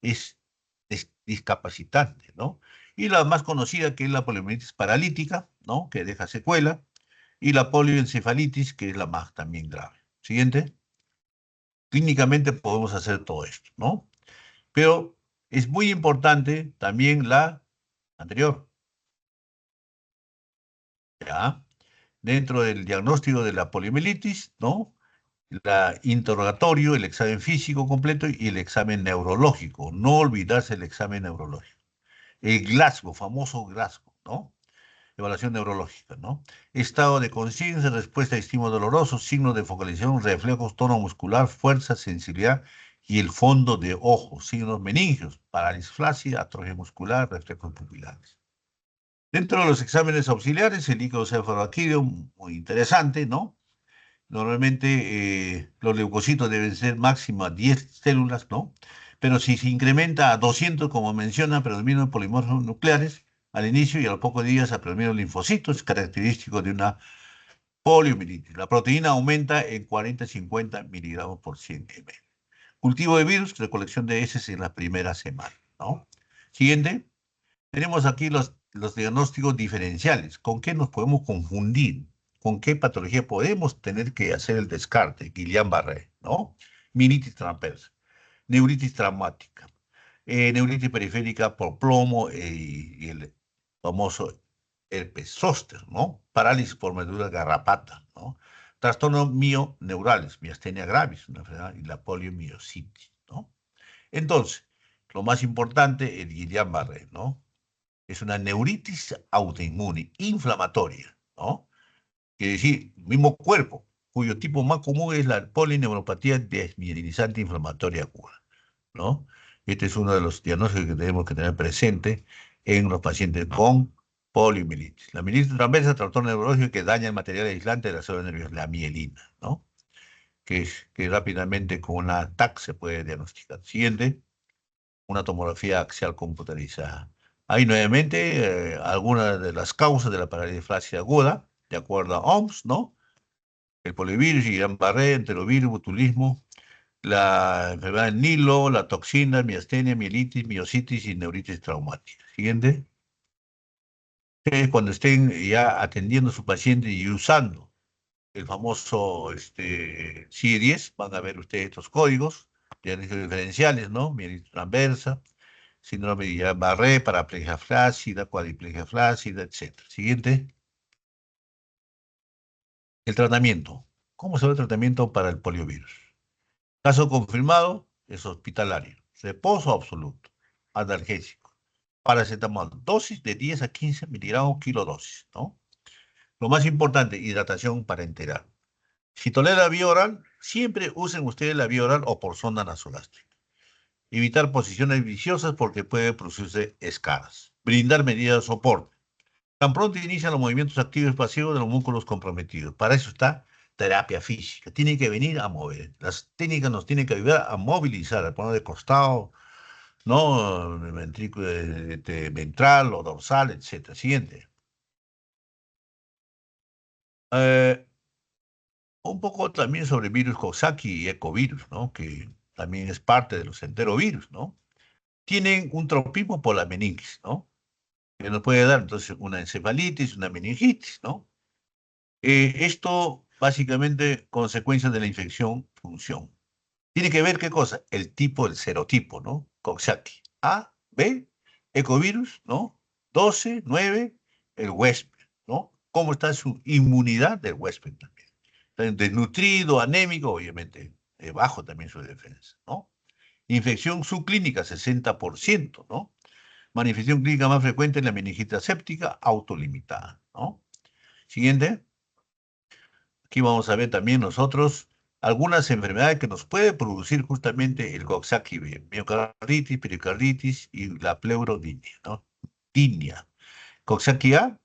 es discapacitante, ¿no? Y la más conocida, que es la poliomielitis paralítica, ¿no? Que deja secuela, y la polioencefalitis, que es la más también grave. Siguiente. Clínicamente podemos hacer todo esto, ¿no? Pero es muy importante también la anterior, ¿ya? Dentro del diagnóstico de la poliomielitis, ¿no? La interrogatorio, el examen físico completo y el examen neurológico. No olvidarse el examen neurológico. El Glasgow, famoso Glasgow, ¿no? Evaluación neurológica, ¿no? Estado de conciencia, respuesta a estímulos dolorosos, signos de focalización, reflejos, tono muscular, fuerza, sensibilidad y el fondo de ojo, signos meningios, parálisis flácida, atrofia muscular, reflejos pupilares. Dentro de los exámenes auxiliares, el icosafaloraquídeo, muy interesante, ¿no? Normalmente los leucocitos deben ser máximo a 10 células, ¿no? Pero si se incrementa a 200, como menciona, predominan polimorfos nucleares al inicio y a los pocos días a predominan linfocitos, característico de una poliomielitis. La proteína aumenta en 40-50 miligramos por 100 ml. Cultivo de virus, recolección de heces en la primera semana, ¿no? Siguiente. Tenemos aquí los diagnósticos diferenciales. ¿Con qué nos podemos confundir? ¿Con qué patología podemos tener que hacer el descarte? Guillain-Barré, ¿no? Minitis transversa, neuritis traumática, neuritis periférica por plomo y el famoso herpes zóster, ¿no? Parálisis por medula garrapata, ¿no? Trastornos mioneurales, miastenia gravis, una enfermedad, y la poliomiositis, ¿no? Entonces, lo más importante, el Guillain-Barré, ¿no? Es una neuritis autoinmune, inflamatoria, ¿no? Quiere decir, mismo cuerpo, cuyo tipo más común es la polineuropatía desmielinizante inflamatoria aguda, ¿no? Este es uno de los diagnósticos que tenemos que tener presente en los pacientes con poliomielitis. La mielitis transversa, trastorno neurológico que daña el material aislante de la célula nerviosa, la mielina, ¿no? Que rápidamente con una TAC se puede diagnosticar. Siguiente, una tomografía axial computarizada. Hay nuevamente algunas de las causas de la parálisis flácida aguda, de acuerdo a OMS, ¿no? El polivirus, Guillain-Barré, enterovirus, botulismo, la enfermedad del Nilo, la toxina, miastenia, mielitis, miositis y neuritis traumática. Siguiente. Ustedes cuando estén ya atendiendo a su paciente y usando el famoso CIE-10, van a ver ustedes estos códigos, diagnósticos diferenciales, ¿no? Mielitis transversa, síndrome de Guillain-Barré, paraplegia flácida, cuadriplegia flácida, etc. Siguiente. El tratamiento. ¿Cómo se ve el tratamiento para el poliovirus? Caso confirmado, es hospitalario. Reposo absoluto. Analgésico. Paracetamol. Dosis de 10 a 15 miligramos kilodosis, ¿no? Lo más importante, hidratación parenteral. Si tolera vía oral, siempre usen ustedes la vía oral o por sonda nasogástrica. Evitar posiciones viciosas porque puede producirse escaras. brindar medidas de soporte. Tan pronto inician los movimientos activos y pasivos de los músculos comprometidos. Para eso está terapia física. Tiene que venir a mover. Las técnicas nos tienen que ayudar a movilizar, a poner de costado, ¿no? El ventrículo ventral o dorsal, etcétera. Siguiente. Eh, un poco también sobre virus Coxsackie y ecovirus, ¿no? Que también es parte de los enterovirus, ¿no? Tienen un tropismo por la meningitis, ¿no? Que nos puede dar entonces una encefalitis, una meningitis, ¿no? Esto básicamente consecuencia de la infección función. Tiene que ver qué cosa, el tipo, el serotipo, ¿no? Coxsackie. A, B, ecovirus, ¿no? 12, 9, el huésped, ¿no? ¿Cómo está su inmunidad del huésped también? Está desnutrido, anémico, obviamente, bajo también su defensa, ¿no? Infección subclínica, 60%, ¿no? Manifestación clínica más frecuente en la meningitis aséptica, autolimitada, ¿no? Siguiente. Aquí vamos a ver también nosotros algunas enfermedades que nos puede producir justamente el Coxsackie B, miocarditis, pericarditis y la pleurodinia, ¿no? Dinia. Coxsackie A,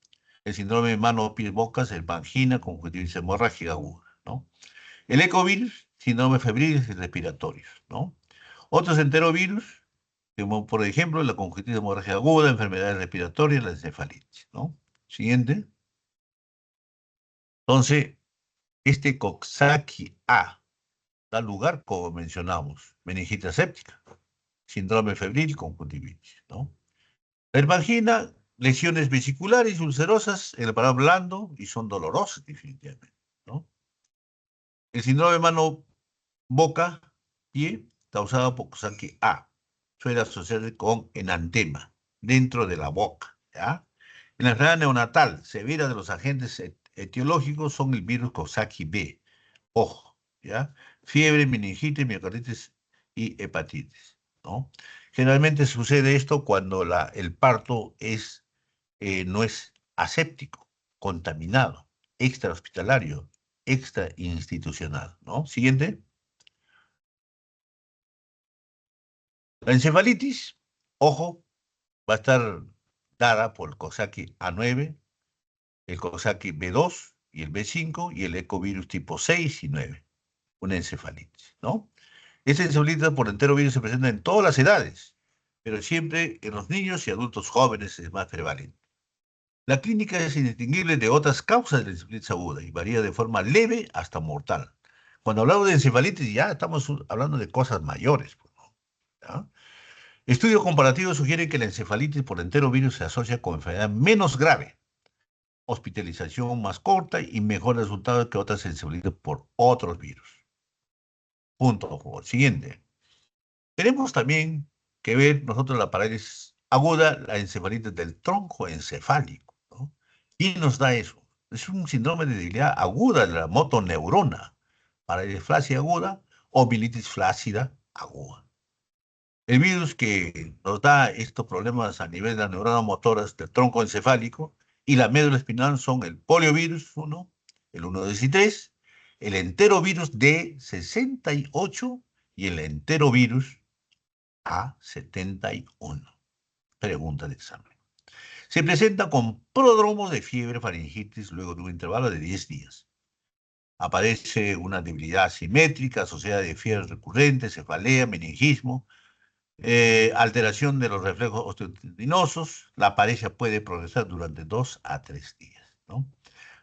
el síndrome de mano, pies, bocas, el angina, conjuntivitis hemorrágica aguda, ¿no? El ecovirus, síndrome febril y respiratorios, ¿no? Otros enterovirus, como por ejemplo la conjuntivitis hemorrágica aguda, enfermedades respiratorias, la encefalitis, ¿no? Siguiente. Entonces, este Coxsackie A da lugar, como mencionamos, meningitis séptica, síndrome febril, conjuntivitis, ¿no? La hermangina, lesiones vesiculares y ulcerosas en el paladar blando y son dolorosas, definitivamente, ¿no? El síndrome de mano-boca, pie, causado por Coxsackie A, suele asociarse con enantema dentro de la boca, ¿ya? En la enfermedad neonatal severa de los agentes etiológicos son el virus Coxsackie B, ojo, ¿ya? Fiebre, meningitis, miocarditis y hepatitis, ¿no? Generalmente sucede esto cuando el parto no es aséptico, contaminado, extrahospitalario, extrainstitucional, ¿no? Siguiente. La encefalitis, ojo, va a estar dada por el Coxsackie A9, el Coxsackie B2 y el B5 y el ecovirus tipo 6 y 9, una encefalitis, ¿no? Esta encefalitis por enterovirus se presenta en todas las edades, pero siempre en los niños y adultos jóvenes es más prevalente. La clínica es indistinguible de otras causas de la encefalitis aguda y varía de forma leve hasta mortal. Cuando hablamos de encefalitis ya estamos hablando de cosas mayores, pues, ¿no? ¿Ya? Estudios comparativos sugieren que la encefalitis por enterovirus se asocia con enfermedad menos grave, hospitalización más corta y mejor resultado que otras encefalitis por otros virus. Punto, por favor. Siguiente. Tenemos también que ver nosotros la parálisis aguda, la encefalitis del tronco encefálico, ¿no? ¿Y nos da eso? Es un síndrome de debilidad aguda de la motoneurona, parálisis flácida aguda o militis flácida aguda. El virus que nos da estos problemas a nivel de las neuronas motoras del tronco encefálico y la médula espinal son el poliovirus 1, el 1 el enterovirus D68 y el enterovirus A71. Pregunta de examen. Se presenta con prodromos de fiebre, faringitis luego de un intervalo de 10 días. Aparece una debilidad simétrica asociada de fiebre recurrente, cefalea, meningismo, alteración de los reflejos osteotendinosos. La pareja puede progresar durante 2 a 3 días, ¿no?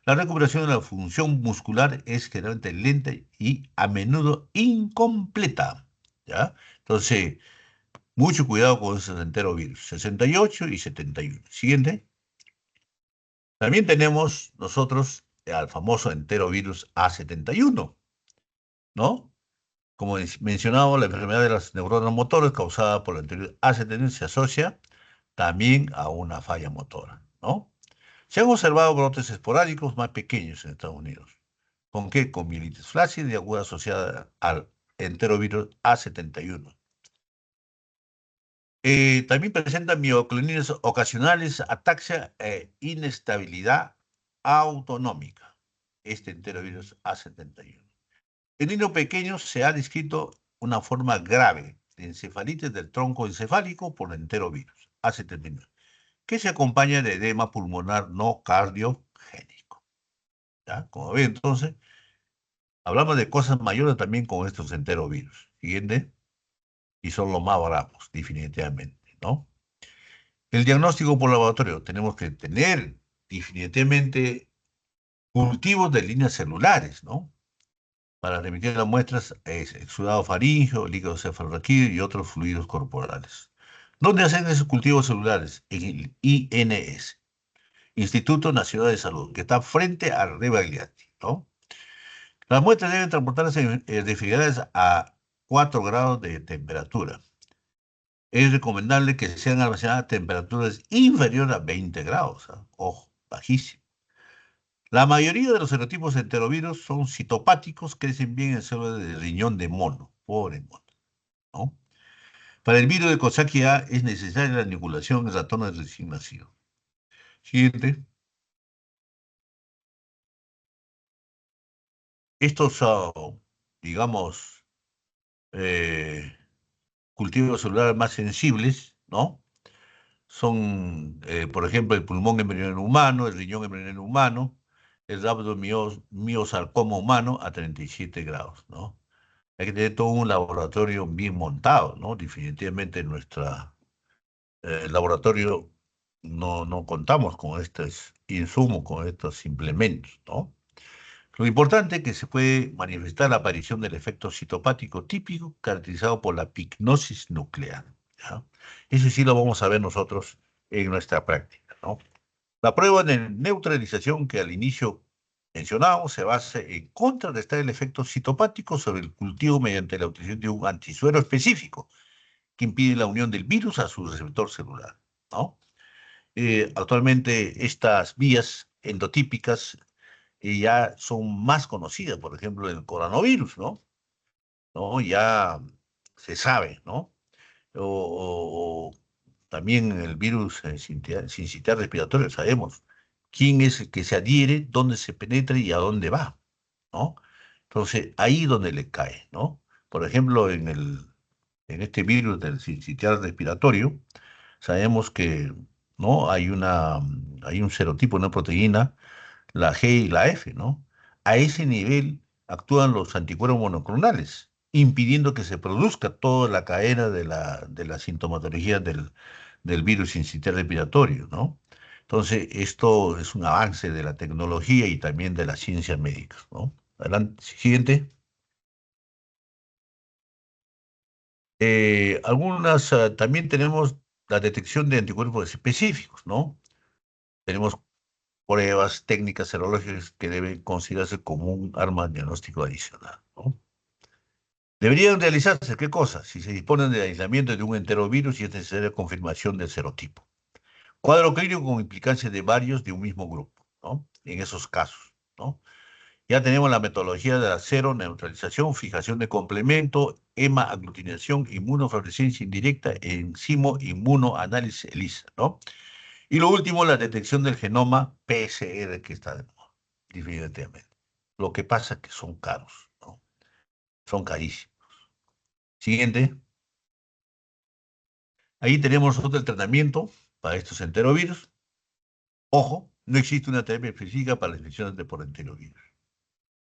La recuperación de la función muscular es generalmente lenta y a menudo incompleta, ¿ya? Entonces, mucho cuidado con esos enterovirus, 68 y 71. Siguiente. También tenemos nosotros al famoso enterovirus A71, ¿no? Como mencionado, la enfermedad de las neuronas motoras causada por el enterovirus A71 se asocia también a una falla motora, ¿no? Se han observado brotes esporádicos más pequeños en Estados Unidos. ¿Con qué? Con mielitis flácida y aguda asociada al enterovirus A71. También presenta mioclonias ocasionales, ataxia e inestabilidad autonómica. Este enterovirus A71. En niños pequeños se ha descrito una forma grave de encefalitis del tronco encefálico por enterovirus A71. que se acompaña de edema pulmonar no cardiogénico. ¿Ya? Como ven, entonces, hablamos de cosas mayores también con estos enterovirus. Siguiente, y son los más bravos, definitivamente, ¿no? El diagnóstico por laboratorio. Tenemos que tener definitivamente cultivos de líneas celulares, ¿no? Para remitir las muestras, es exudado faríngeo, líquido cefalorraquídeo y otros fluidos corporales. ¿Dónde hacen esos cultivos celulares? En el INS, Instituto Nacional de Salud, que está frente al Rebagliati, ¿no? Las muestras deben transportarse en refrigeradas a 4 grados de temperatura. Es recomendable que sean almacenadas a temperaturas inferiores a 20 grados. ¿Ah? Ojo, bajísimo. La mayoría de los serotipos enterovirus son citopáticos, crecen bien en células de riñón de mono. Pobre mono, ¿no? Para el virus de Coxsackie A es necesaria la inoculación en ratones recién nacidos. Siguiente. Estos, digamos, eh, cultivos celulares más sensibles, ¿no? Son, por ejemplo, el pulmón embrional humano, el riñón embrional humano, el rhabdomyosarcoma humano a 37 grados, ¿no? Hay que tener todo un laboratorio bien montado, ¿no? Definitivamente en nuestro laboratorio no contamos con estos insumos, con estos implementos, ¿no? Lo importante es que se puede manifestar la aparición del efecto citopático típico caracterizado por la pignosis nuclear, ¿ya? Eso sí lo vamos a ver nosotros en nuestra práctica, ¿no? La prueba de neutralización que al inicio mencionábamos se basa en contrarrestar el efecto citopático sobre el cultivo mediante la utilización de un antisuero específico que impide la unión del virus a su receptor celular, ¿no? Actualmente estas vías endotípicas ya son más conocidas, por ejemplo, el coronavirus, ¿no? ¿No? Ya se sabe, ¿no? O también el virus sincitial respiratorio, sabemos quién es el que se adhiere, dónde se penetra y a dónde va, ¿no? Entonces, ahí donde le cae, ¿no? Por ejemplo, en este virus del sincitial respiratorio, sabemos que, ¿no? Hay un serotipo, una proteína, la G y la F, ¿no? A ese nivel actúan los anticuerpos monoclonales, impidiendo que se produzca toda la cadena de la sintomatología del virus sincitial respiratorio, ¿no? Entonces, esto es un avance de la tecnología y también de la ciencia médica, ¿no? Adelante, siguiente. También tenemos la detección de anticuerpos específicos, ¿no? Tenemos pruebas técnicas serológicas que deben considerarse como un arma diagnóstico adicional, ¿no? Deberían realizarse, ¿qué cosas? Si se disponen de aislamiento de un enterovirus y es necesaria confirmación del serotipo. Cuadro clínico con implicancia de varios de un mismo grupo, ¿no? En esos casos, ¿no? Ya tenemos la metodología de la cero neutralización, fijación de complemento, hema-aglutinación, inmunofluorescencia indirecta, enzimo inmunoanálisis ELISA, ¿no? Y lo último, la detección del genoma PCR, que está de moda, definitivamente. Lo que pasa es que son caros, ¿no? Son carísimos. Siguiente. Ahí tenemos nosotros el tratamiento para estos enterovirus. Ojo, no existe una terapia específica para las infecciones de por enterovirus.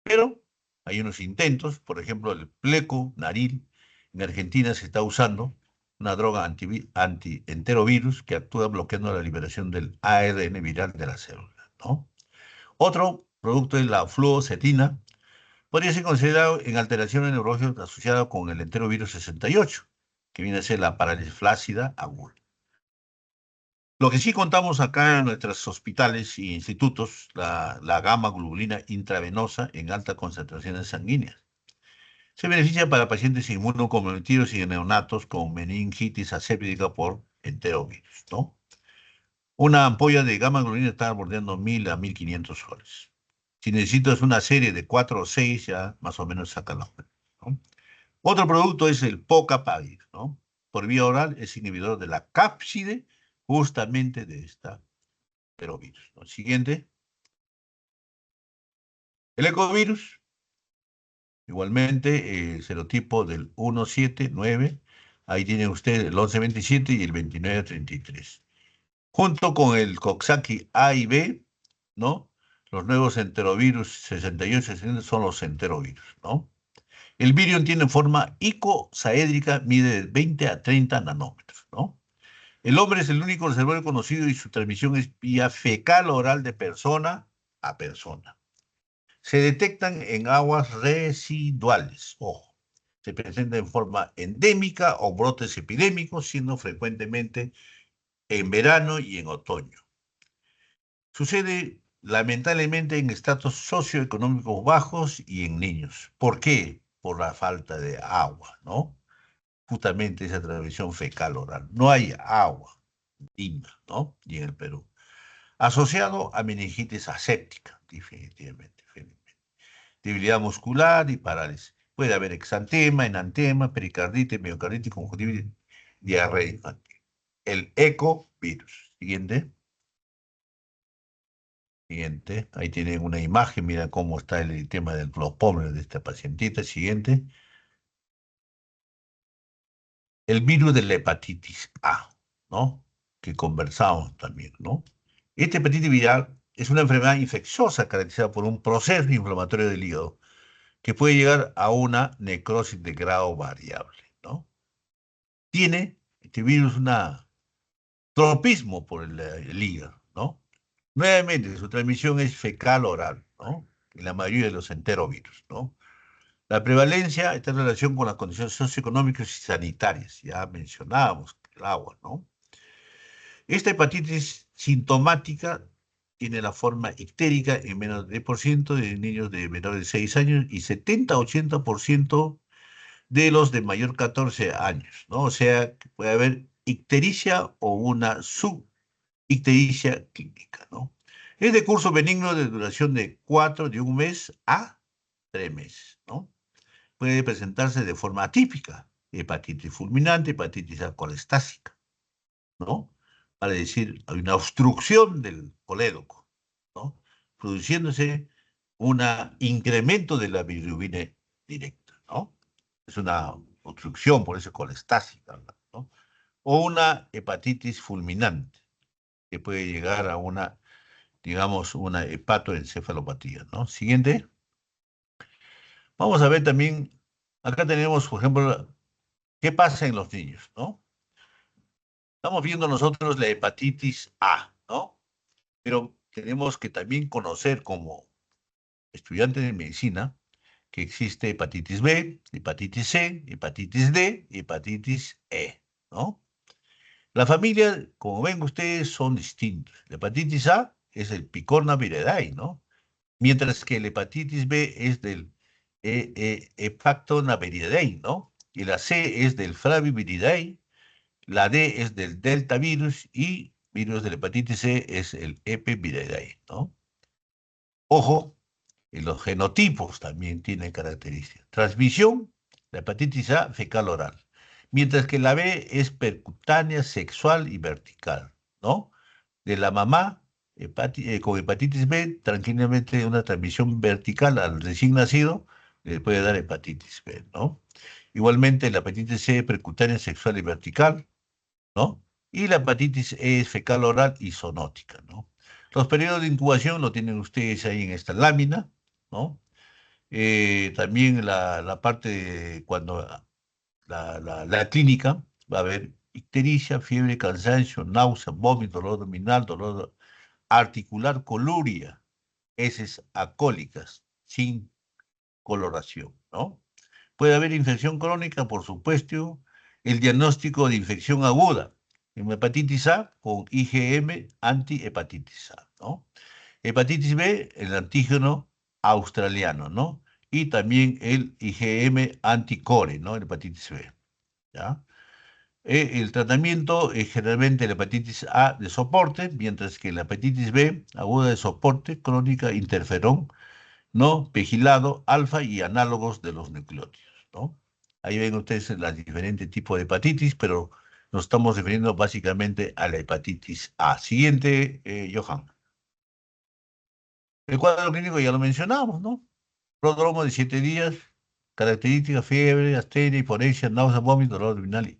Pero hay unos intentos, por ejemplo, el pleconaril. En Argentina se está usando una droga anti-enterovirus que actúa bloqueando la liberación del ARN viral de la célula, ¿no? Otro producto es la fluoxetina. Podría ser considerado en alteraciones neurológicas asociadas con el enterovirus 68, que viene a ser la parálisis flácida aguda. Lo que sí contamos acá en nuestros hospitales y institutos, la gamma globulina intravenosa en altas concentraciones sanguíneas. Se beneficia para pacientes inmunocomprometidos y neonatos con meningitis aséptica por enterovirus, ¿no? Una ampolla de gamma globulina está bordeando 1.000 a 1.500 soles. Si necesitas una serie de 4 o 6, ya más o menos saca la cuenta, ¿no? Otro producto es el Pocapavir, ¿no? Por vía oral es inhibidor de la cápside justamente de esta enterovirus, ¿no? Siguiente. El ecovirus, igualmente, serotipo del 179. Ahí tiene usted el 1127 y el 2933. Junto con el Coxsackie A y B, ¿no? Los nuevos enterovirus 68 y 60 son los enterovirus, ¿no? El virion tiene forma icosaédrica, mide de 20 a 30 nanómetros, ¿no? El hombre es el único reservorio conocido y su transmisión es vía fecal oral de persona a persona. Se detectan en aguas residuales, ojo. Se presenta en forma endémica o brotes epidémicos, siendo frecuentemente en verano y en otoño. Sucede lamentablemente en estratos socioeconómicos bajos y en niños. ¿Por qué? Por la falta de agua, ¿no? Justamente esa transmisión fecal oral. No hay agua digna, ¿no? Y en el Perú. Asociado a meningitis aséptica, definitivamente. Debilidad muscular y parálisis. Puede haber exantema, enantema, pericarditis, miocarditis, conjuntivitis, diarrea infantil. El ecovirus. Siguiente. Siguiente. Ahí tienen una imagen. Mira cómo está el tema del glopómero de esta pacientita. Siguiente. El virus de la hepatitis A, ¿no? Que conversamos también, ¿no? Esta hepatitis viral es una enfermedad infecciosa caracterizada por un proceso inflamatorio del hígado que puede llegar a una necrosis de grado variable, ¿no? Tiene este virus un tropismo por el hígado, ¿no? Nuevamente, su transmisión es fecal oral, ¿no? En la mayoría de los enterovirus, ¿no? La prevalencia está en relación con las condiciones socioeconómicas y sanitarias. Ya mencionábamos el agua, ¿no? Esta hepatitis sintomática tiene la forma ictérica en menos de 10% de niños de menores de 6 años y 70-80% de los de mayor 14 años, ¿no? O sea, que puede haber ictericia o una subictericia clínica, ¿no? Es de curso benigno de duración de un mes a 3 meses, ¿no? Puede presentarse de forma atípica, hepatitis fulminante, hepatitis alcoholestásica, ¿no? Para decir, hay una obstrucción del colédoco, ¿no? Produciéndose un incremento de la bilirrubina directa, ¿no? Es una obstrucción, por eso colestásica, ¿no? O una hepatitis fulminante, que puede llegar a una, digamos, una hepatoencefalopatía, ¿no? Siguiente. Vamos a ver también, acá tenemos, por ejemplo, qué pasa en los niños, ¿no? Estamos viendo nosotros la hepatitis A, ¿no? Pero tenemos que también conocer como estudiantes de medicina que existe hepatitis B, hepatitis C, hepatitis D y hepatitis E, ¿no? La familia, como ven ustedes, son distintos. La hepatitis A es el Picorna viridei, ¿no? Mientras que la hepatitis B es del Hepactobacillus, ¿no? Y la C es del Flaviviridae, la D es del Delta virus y virus de la hepatitis C es el Epiviridae, ¿no? Ojo, y los genotipos también tienen características. Transmisión, la hepatitis A fecal oral, mientras que la B es percutánea, sexual y vertical, ¿no? De la mamá con hepatitis B, tranquilamente una transmisión vertical al recién nacido, le puede dar hepatitis B, ¿no? Igualmente la hepatitis C percutánea, sexual y vertical, ¿no? Y la hepatitis E es fecal oral y zoonótica, ¿no? Los periodos de incubación lo tienen ustedes ahí en esta lámina, ¿no? También la parte de cuando la clínica va a haber ictericia, fiebre, cansancio, náusea, vómito, dolor abdominal, dolor articular, coluria, heces alcohólicas, sin coloración, ¿no? Puede haber infección crónica, por supuesto, el diagnóstico de infección aguda, en hepatitis A con IgM antihepatitis A, ¿no? Hepatitis B, el antígeno australiano, ¿no? Y también el IgM anticore, ¿no? El hepatitis B, ¿ya? El tratamiento es generalmente la hepatitis A de soporte, mientras que la hepatitis B aguda de soporte, crónica, interferón, ¿no? Pegilado, alfa y análogos de los nucleótidos, ¿no? Ahí ven ustedes los diferentes tipos de hepatitis, pero nos estamos refiriendo básicamente a la hepatitis A. Siguiente, Johan. El cuadro clínico ya lo mencionamos, ¿no? Prodromo de 7 días, características, fiebre, astenia, hiporesia, náusea, vómito, dolor abdominal y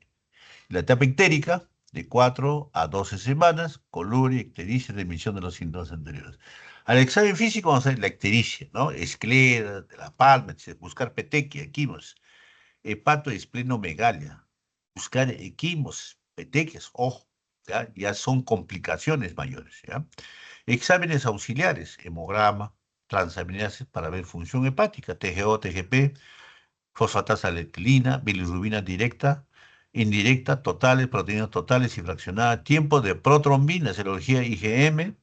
la etapa ictérica. de 4 a 12 semanas, coluria, ictericia, remisión de los síntomas anteriores. Al examen físico vamos a ver la ictericia, ¿no? Esclera, de la palma, etc. Buscar petequia, quimos, hepatoesplenomegalia, buscar equimos, petequias, ojo, ¿ya? Ya son complicaciones mayores, ¿ya? Exámenes auxiliares, hemograma, transaminases para ver función hepática, TGO, TGP, fosfatasa letilina, bilirrubina directa, indirecta, totales, proteínas totales y fraccionadas, tiempo de protrombina, serología IgM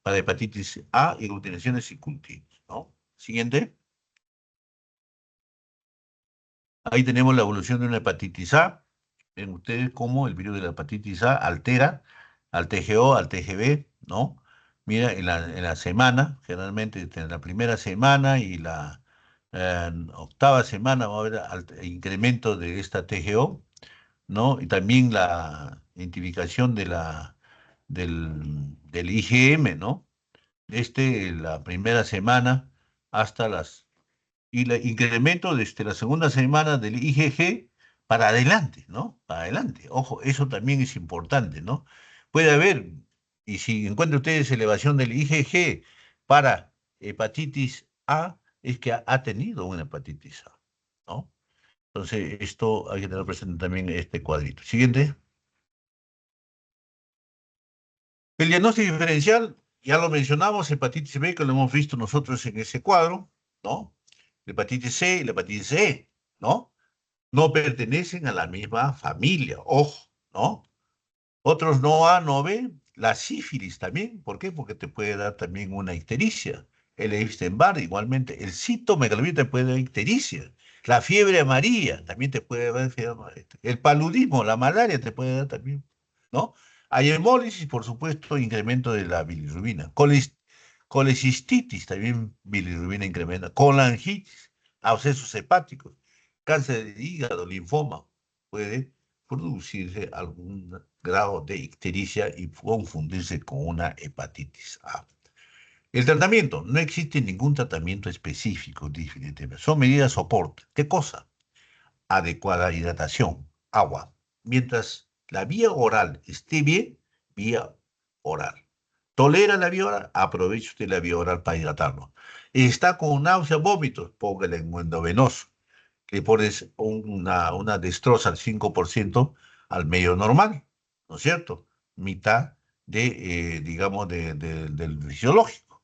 para hepatitis A y aglutinaciones y cultivos, ¿no? Siguiente. Ahí tenemos la evolución de una hepatitis A. Ven ustedes cómo el virus de la hepatitis A altera al TGO, al TGB, ¿no? Mira, en la semana, generalmente en la primera semana y la octava semana va a haber incremento de esta TGO, ¿no? Y también la identificación del IgM, ¿no? La primera semana hasta y el incremento desde la segunda semana del IgG para adelante, ¿no? Para adelante. Ojo, eso también es importante, ¿no? Puede haber, y si encuentran ustedes elevación del IgG para hepatitis A, es que ha tenido una hepatitis A, ¿no? Entonces, esto hay que tener presente también este cuadrito. Siguiente. El diagnóstico diferencial, ya lo mencionamos, hepatitis B, que lo hemos visto nosotros en ese cuadro, ¿no? La hepatitis C y la hepatitis E, ¿no? No pertenecen a la misma familia, ojo, ¿no? Otros no A, no B, la sífilis también, ¿por qué? Porque te puede dar también una ictericia. El Epstein-Barr igualmente, el citomegalovirus te puede dar ictericia. La fiebre amarilla también te puede dar fiebre amarilla. El paludismo, la malaria te puede dar también, ¿no? Hay hemólisis, por supuesto, incremento de la bilirrubina. Colecistitis, también bilirrubina incrementa. Colangitis, abscesos hepáticos, cáncer de hígado, linfoma, puede producirse algún grado de ictericia y confundirse con una hepatitis A. El tratamiento, no existe ningún tratamiento específico, definitivamente. Son medidas de soporte. ¿Qué cosa? Adecuada hidratación, agua. Mientras la vía oral esté bien, vía oral. Tolera la vía oral, aproveche usted la vía oral para hidratarlo. Está con náusea, vómitos, póngale en endovenoso. Le pones una destroza al 5% al medio normal, ¿no es cierto? Mitad digamos, del fisiológico.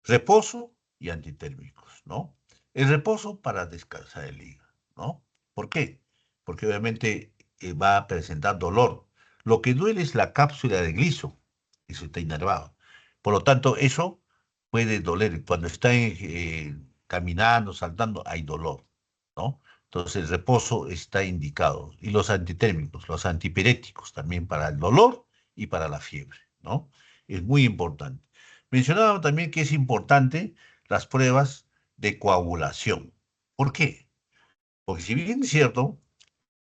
Reposo y antitérmicos, ¿no? El reposo para descansar el hígado, ¿no? ¿Por qué? Porque obviamente va a presentar dolor. Lo que duele es la cápsula de gliso, eso está inervado. Por lo tanto, eso puede doler. Cuando está caminando, saltando, hay dolor, ¿no? Entonces, el reposo está indicado. Y los antitérmicos, los antipiréticos, también para el dolor y para la fiebre, ¿no? Es muy importante. Mencionaba también que es importante las pruebas de coagulación. ¿Por qué? Porque si bien es cierto,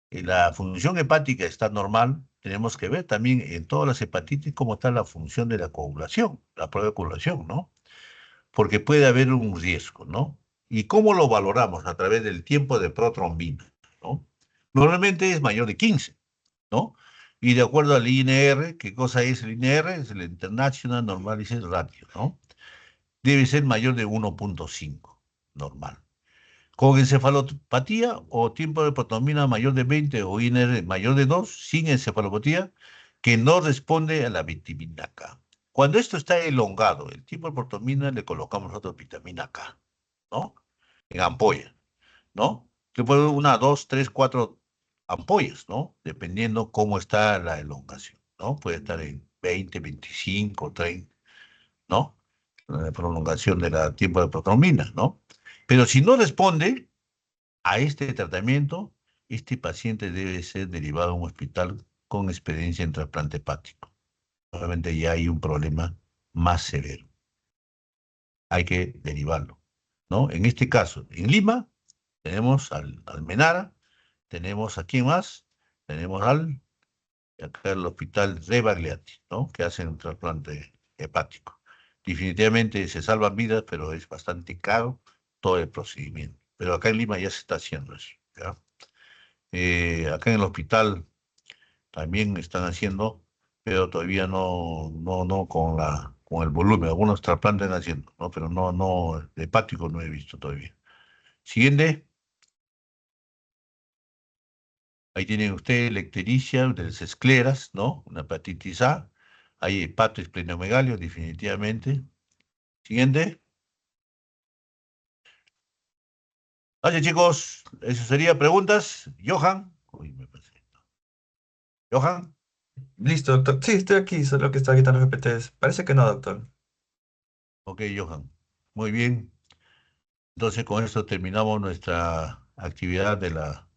la función hepática está normal, tenemos que ver también en todas las hepatitis cómo está la función de la coagulación, la prueba de coagulación, ¿no? Porque puede haber un riesgo, ¿no? ¿Y cómo lo valoramos? A través del tiempo de protrombina, ¿no? Normalmente es mayor de 15, ¿no? Y de acuerdo al INR, ¿qué cosa es el INR? Es el International Normalized Ratio, ¿no? Debe ser mayor de 1.5, normal. Con encefalopatía o tiempo de protomina mayor de 20 o INR mayor de 2, sin encefalopatía, que no responde a la vitamina K. Cuando esto está elongado, el tiempo de protomina le colocamos nosotros vitamina K, ¿no? En ampolla, ¿no? Que puede una, dos, tres, cuatro ampollas, ¿no? Dependiendo cómo está la elongación, ¿no? Puede estar en 20, 25, 30, ¿no? Prolongación de la tiempo de protrombina, ¿no? Pero si no responde a este tratamiento, este paciente debe ser derivado a un hospital con experiencia en trasplante hepático. Obviamente ya hay un problema más severo. Hay que derivarlo, ¿no? En este caso, en Lima, tenemos al Menara, tenemos a quién más, tenemos acá el hospital Rebagliati, ¿no? Que hacen un trasplante hepático. Definitivamente se salvan vidas, pero es bastante caro todo el procedimiento. Pero acá en Lima ya se está haciendo eso, ¿ya? Acá en el hospital también están haciendo, pero todavía no con el volumen. Algunos trasplantes están haciendo, ¿no? Pero no, de hepático no he visto todavía. Siguiente, ahí tienen ustedes la ictericia de las escleras, ¿no? Una hepatitis A. Hay hepato esplenomegalio, definitivamente. Siguiente. Gracias, chicos. Eso sería preguntas. Johan. Uy, me pasé. Johan. Listo, doctor. Sí, estoy aquí, solo que está quitando los GPTs. Parece que no, doctor. Ok, Johan. Muy bien. Entonces, con esto terminamos nuestra actividad de la